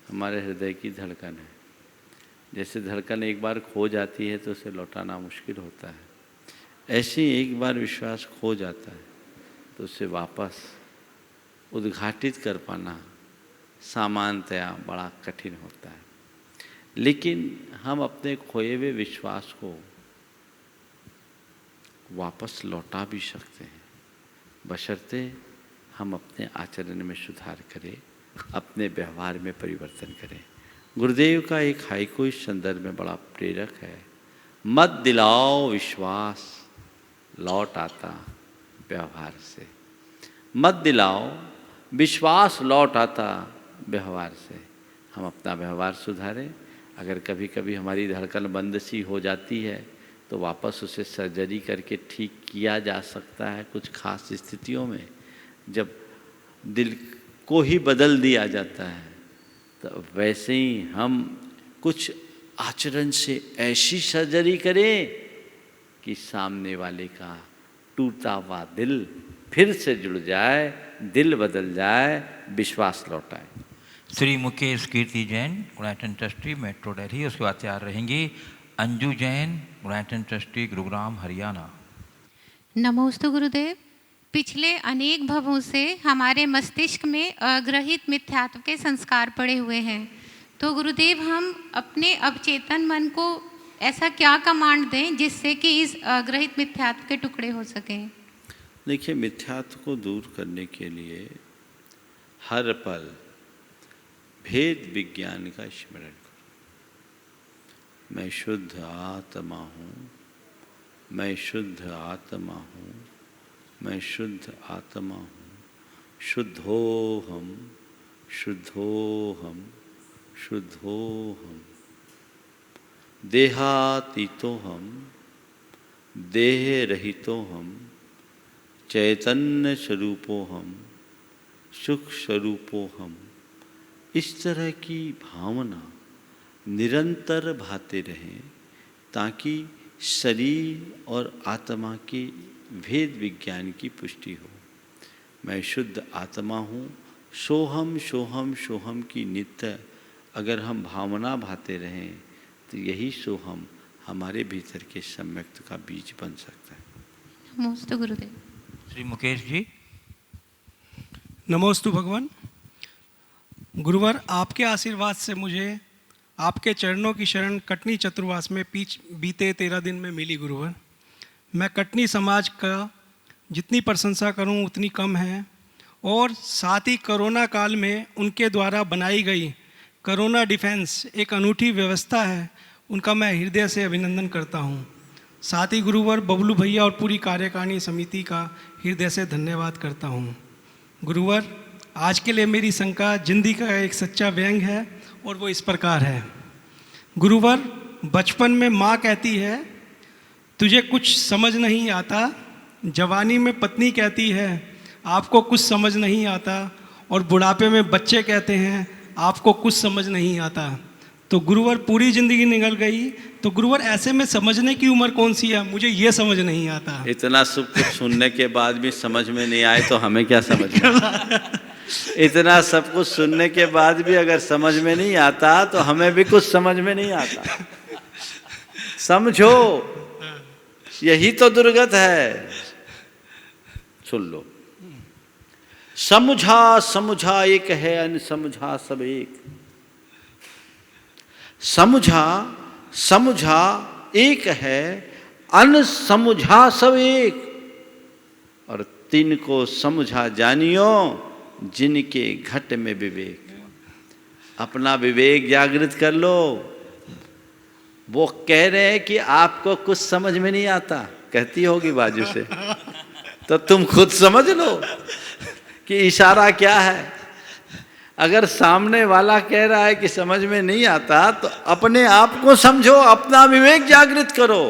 हमारे हृदय की धड़कन है। जैसे धड़कन एक बार खो जाती है तो उसे लौटाना मुश्किल होता है, ऐसे ही एक बार विश्वास खो जाता है तो उसे वापस उद्घाटित कर पाना सामान्यतया बड़ा कठिन होता है। लेकिन हम अपने खोए हुए विश्वास को वापस लौटा भी सकते हैं, बशर्ते हम अपने आचरण में सुधार करें, अपने व्यवहार में परिवर्तन करें। गुरुदेव का एक हाइकु इस संदर्भ में बड़ा प्रेरक है। मत दिलाओ विश्वास, लौट आता व्यवहार से। मत दिलाओ विश्वास, लौट आता व्यवहार से। हम अपना व्यवहार सुधारें। अगर कभी कभी हमारी धड़कन बंद सी हो जाती है तो वापस उसे सर्जरी करके ठीक किया जा सकता है। कुछ खास स्थितियों में जब दिल को ही बदल दिया जाता है, तो वैसे ही हम कुछ आचरण से ऐसी सर्जरी करें कि सामने वाले का टूटा हुआ दिल फिर से जुड़ जाए, दिल बदल जाए, विश्वास लौट आए। श्री मुकेश कीर्ति जैन, गुणायतन ट्रस्टी, मेट्रो दिल्ली। उसके बाद तैयार रहेंगी अंजू जैन, गुणायतन ट्रस्टी, गुरुग्राम, हरियाणा। नमोस्तु गुरुदेव। पिछले अनेक भवों से हमारे मस्तिष्क में अग्रहित मिथ्यात्व के संस्कार पड़े हुए हैं, तो गुरुदेव हम अपने अवचेतन मन को ऐसा क्या कमांड दें जिससे कि इस अग्रहित मिथ्यात्व के टुकड़े हो सकें? देखिए, मिथ्यात्व को दूर करने के लिए हर पल भेद विज्ञान का स्मरण करो। मैं शुद्ध आत्मा हूँ, मैं शुद्ध आत्मा हूँ, मैं शुद्ध आत्मा हूँ। शुद्धोहम, शुद्धोहम, शुद्धोहम। देहातीतोहम, देह रहितोहम, चैतन्य स्वरूपोहम, सुख स्वरूपोहम। इस तरह की भावना निरंतर भाते रहें ताकि शरीर और आत्मा के भेद विज्ञान की पुष्टि हो। मैं शुद्ध आत्मा हूँ, सोहम सोहम सोहम की नित्य अगर हम भावना भाते रहें तो यही सोहम हमारे भीतर के सम्यक्त का बीज बन सकता है। नमोस्तु गुरुदेव। श्री मुकेश जी। नमोस्तु भगवान। गुरुवर, आपके आशीर्वाद से मुझे आपके चरणों की शरण कटनी चतुर्वास में बीते 13 दिन में मिली। गुरुवर, मैं कटनी समाज का जितनी प्रशंसा करूं उतनी कम है, और साथ ही कोरोना काल में उनके द्वारा बनाई गई कोरोना डिफेंस एक अनूठी व्यवस्था है, उनका मैं हृदय से अभिनंदन करता हूं। साथ ही गुरुवर, बबलू भैया और पूरी कार्यकारिणी समिति का हृदय से धन्यवाद करता हूं। गुरुवर, आज के लिए मेरी शंका जिंदगी का एक सच्चा व्यंग है, और वो इस प्रकार है। गुरुवर, बचपन में माँ कहती है तुझे कुछ समझ नहीं आता, जवानी में पत्नी कहती है आपको कुछ समझ नहीं आता, और बुढ़ापे में बच्चे कहते हैं आपको कुछ समझ नहीं आता। तो गुरुवर, पूरी ज़िंदगी निकल गई, तो गुरुवर ऐसे में समझने की उम्र कौन सी है? मुझे ये समझ नहीं आता। इतना सब कुछ सुनने के बाद भी समझ में नहीं आए तो हमें क्या समझना? इतना सब कुछ सुनने के बाद भी अगर समझ में नहीं आता तो हमें भी कुछ समझ में नहीं आता। समझो, यही तो दुर्गत है। सुन लो, समझा समझा एक है, अनसमझा सब एक। समझा समझा एक है, अनसमझा सब एक। और तीन को समझा जानियो, जिनके घट में विवेक। अपना विवेक जागृत कर लो। वो कह रहे हैं कि आपको कुछ समझ में नहीं आता, कहती होगी बाजू से, तो तुम खुद समझ लो कि इशारा क्या है। अगर सामने वाला कह रहा है कि समझ में नहीं आता, तो अपने आप को समझो, अपना विवेक जागृत करो।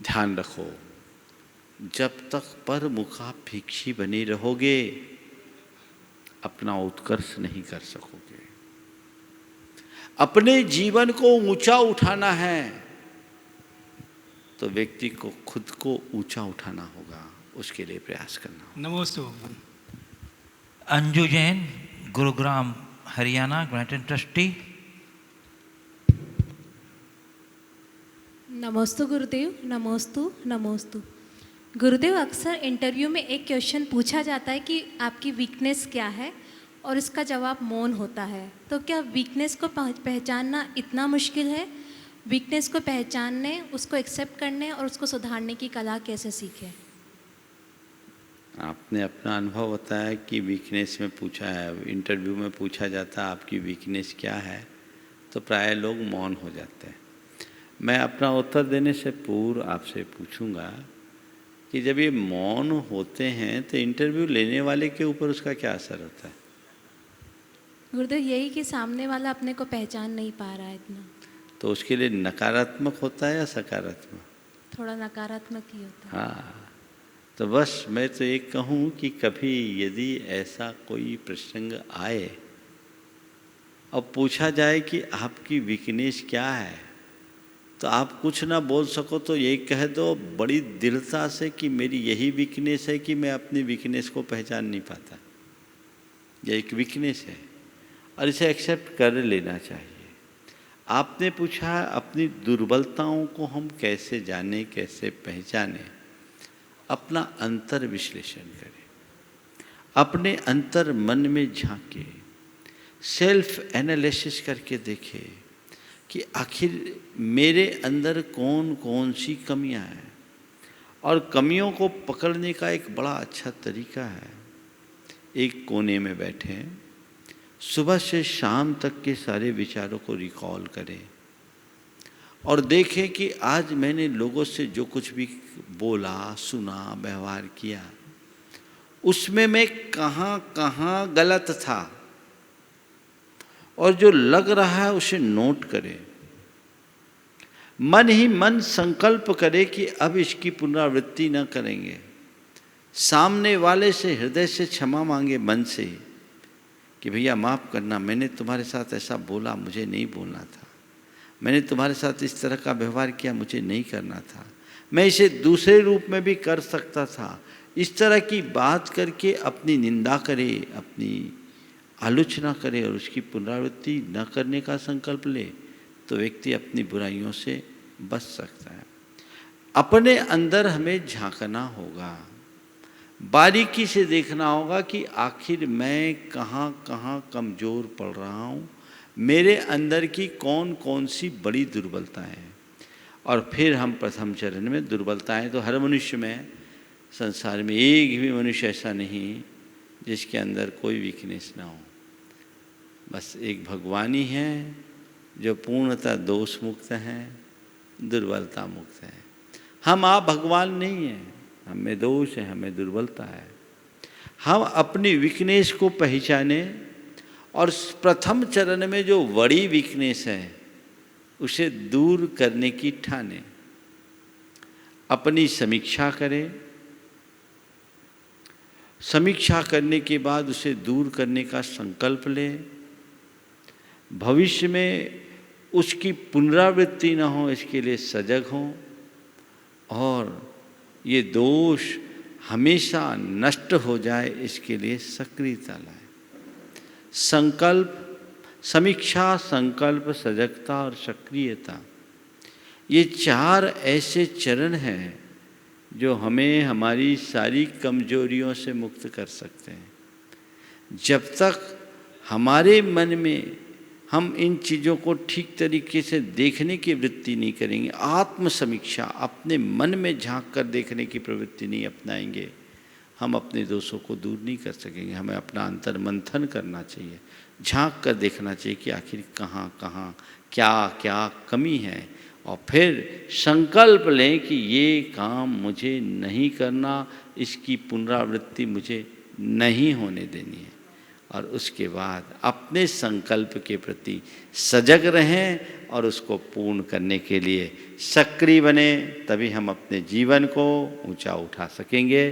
ध्यान रखो, जब तक पर मुखाभिक्षी बने रहोगे, अपना उत्कर्ष नहीं कर सकोगे। अपने जीवन को ऊंचा उठाना है तो व्यक्ति को खुद को ऊंचा उठाना होगा, उसके लिए प्रयास करना होगा। नमोस्तु भगवान। Anju Jain, Gurugram Haryana, granted trustee. नमोस्तु गुरुदेव, नमोस्तु नमोस्तु। गुरुदेव, अक्सर इंटरव्यू में एक क्वेश्चन पूछा जाता है कि आपकी वीकनेस क्या है, और इसका जवाब मौन होता है। तो क्या वीकनेस को पहचानना इतना मुश्किल है? वीकनेस को पहचानने, उसको एक्सेप्ट करने और उसको सुधारने की कला कैसे सीखें? आपने अपना अनुभव बताया कि वीकनेस में पूछा है, इंटरव्यू में पूछा जाता है आपकी वीकनेस क्या है, तो प्राय लोग मौन हो जाते हैं। मैं अपना उत्तर देने से पूर्व आपसे पूछूंगा कि जब ये मौन होते हैं तो इंटरव्यू लेने वाले के ऊपर उसका क्या असर होता है? गुरुदेव, यही कि सामने वाला अपने को पहचान नहीं पा रहा है इतना। तो उसके लिए नकारात्मक होता है या सकारात्मक? थोड़ा नकारात्मक ही होता है। हाँ, तो बस मैं तो एक कहूँ कि कभी यदि ऐसा कोई प्रसंग आए और पूछा जाए कि आपकी वीकनेस क्या है, तो आप कुछ ना बोल सको तो यही कह दो बड़ी दृढ़ता से कि मेरी यही वीकनेस है कि मैं अपनी वीकनेस को पहचान नहीं पाता। ये एक वीकनेस है और इसे एक्सेप्ट कर लेना चाहिए। आपने पूछा अपनी दुर्बलताओं को हम कैसे जाने, कैसे पहचाने। अपना अंतर विश्लेषण करें, अपने अंतर मन में झांके, सेल्फ एनालिसिस करके देखें कि आखिर मेरे अंदर कौन कौन सी कमियां हैं। और कमियों को पकड़ने का एक बड़ा अच्छा तरीका है, एक कोने में बैठे सुबह से शाम तक के सारे विचारों को रिकॉल करें और देखें कि आज मैंने लोगों से जो कुछ भी बोला, सुना, व्यवहार किया, उसमें मैं कहाँ कहाँ गलत था, और जो लग रहा है उसे नोट करें। मन ही मन संकल्प करे कि अब इसकी पुनरावृत्ति न करेंगे। सामने वाले से हृदय से क्षमा मांगे, मन से ही, कि भैया माफ़ करना, मैंने तुम्हारे साथ ऐसा बोला, मुझे नहीं बोलना था। मैंने तुम्हारे साथ इस तरह का व्यवहार किया, मुझे नहीं करना था। मैं इसे दूसरे रूप में भी कर सकता था। इस तरह की बात करके अपनी निंदा करे, अपनी आलोचना करे और उसकी पुनरावृत्ति न करने का संकल्प ले, तो व्यक्ति अपनी बुराइयों से बच सकता है। अपने अंदर हमें झांकना होगा, बारीकी से देखना होगा कि आखिर मैं कहाँ कहाँ कमज़ोर पड़ रहा हूँ, मेरे अंदर की कौन कौन सी बड़ी दुर्बलताएं हैं। और फिर हम प्रथम चरण में दुर्बलताएं तो हर मनुष्य में, संसार में एक भी मनुष्य ऐसा नहीं जिसके अंदर कोई वीकनेस ना हो। बस एक भगवान ही है जो पूर्णतः दोष मुक्त हैं, दुर्बलता मुक्त है। हम आप भगवान नहीं हैं, हमें दोष है, हमें दुर्बलता है। हम अपनी वीकनेस को पहचाने और प्रथम चरण में जो बड़ी वीकनेस है उसे दूर करने की ठाने। अपनी समीक्षा करें, समीक्षा करने के बाद उसे दूर करने का संकल्प लें। भविष्य में उसकी पुनरावृत्ति न हो इसके लिए सजग हों और ये दोष हमेशा नष्ट हो जाए इसके लिए सक्रियता लाएं। संकल्प, समीक्षा, संकल्प, सजगता और सक्रियता, ये 4 ऐसे चरण हैं जो हमें हमारी सारी कमजोरियों से मुक्त कर सकते हैं। जब तक हमारे मन में हम इन चीज़ों को ठीक तरीके से देखने की वृत्ति नहीं करेंगे, आत्मसमीक्षा, अपने मन में झांक कर देखने की प्रवृत्ति नहीं अपनाएंगे, हम अपने दोषों को दूर नहीं कर सकेंगे। हमें अपना अंतर मंथन करना चाहिए, झांक कर देखना चाहिए कि आखिर कहाँ कहाँ क्या क्या कमी है, और फिर संकल्प लें कि ये काम मुझे नहीं करना, इसकी पुनरावृत्ति मुझे नहीं होने देनी है। और उसके बाद अपने संकल्प के प्रति सजग रहें और उसको पूर्ण करने के लिए सक्रिय बने, तभी हम अपने जीवन को ऊंचा उठा सकेंगे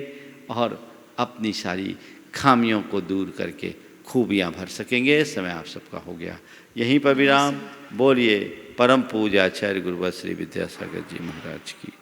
और अपनी सारी खामियों को दूर करके खूबियाँ भर सकेंगे। समय आप सबका हो गया, यहीं पर विराम। बोलिए परम पूज्य आचार्य गुरुवर श्री विद्यासागर जी महाराज की।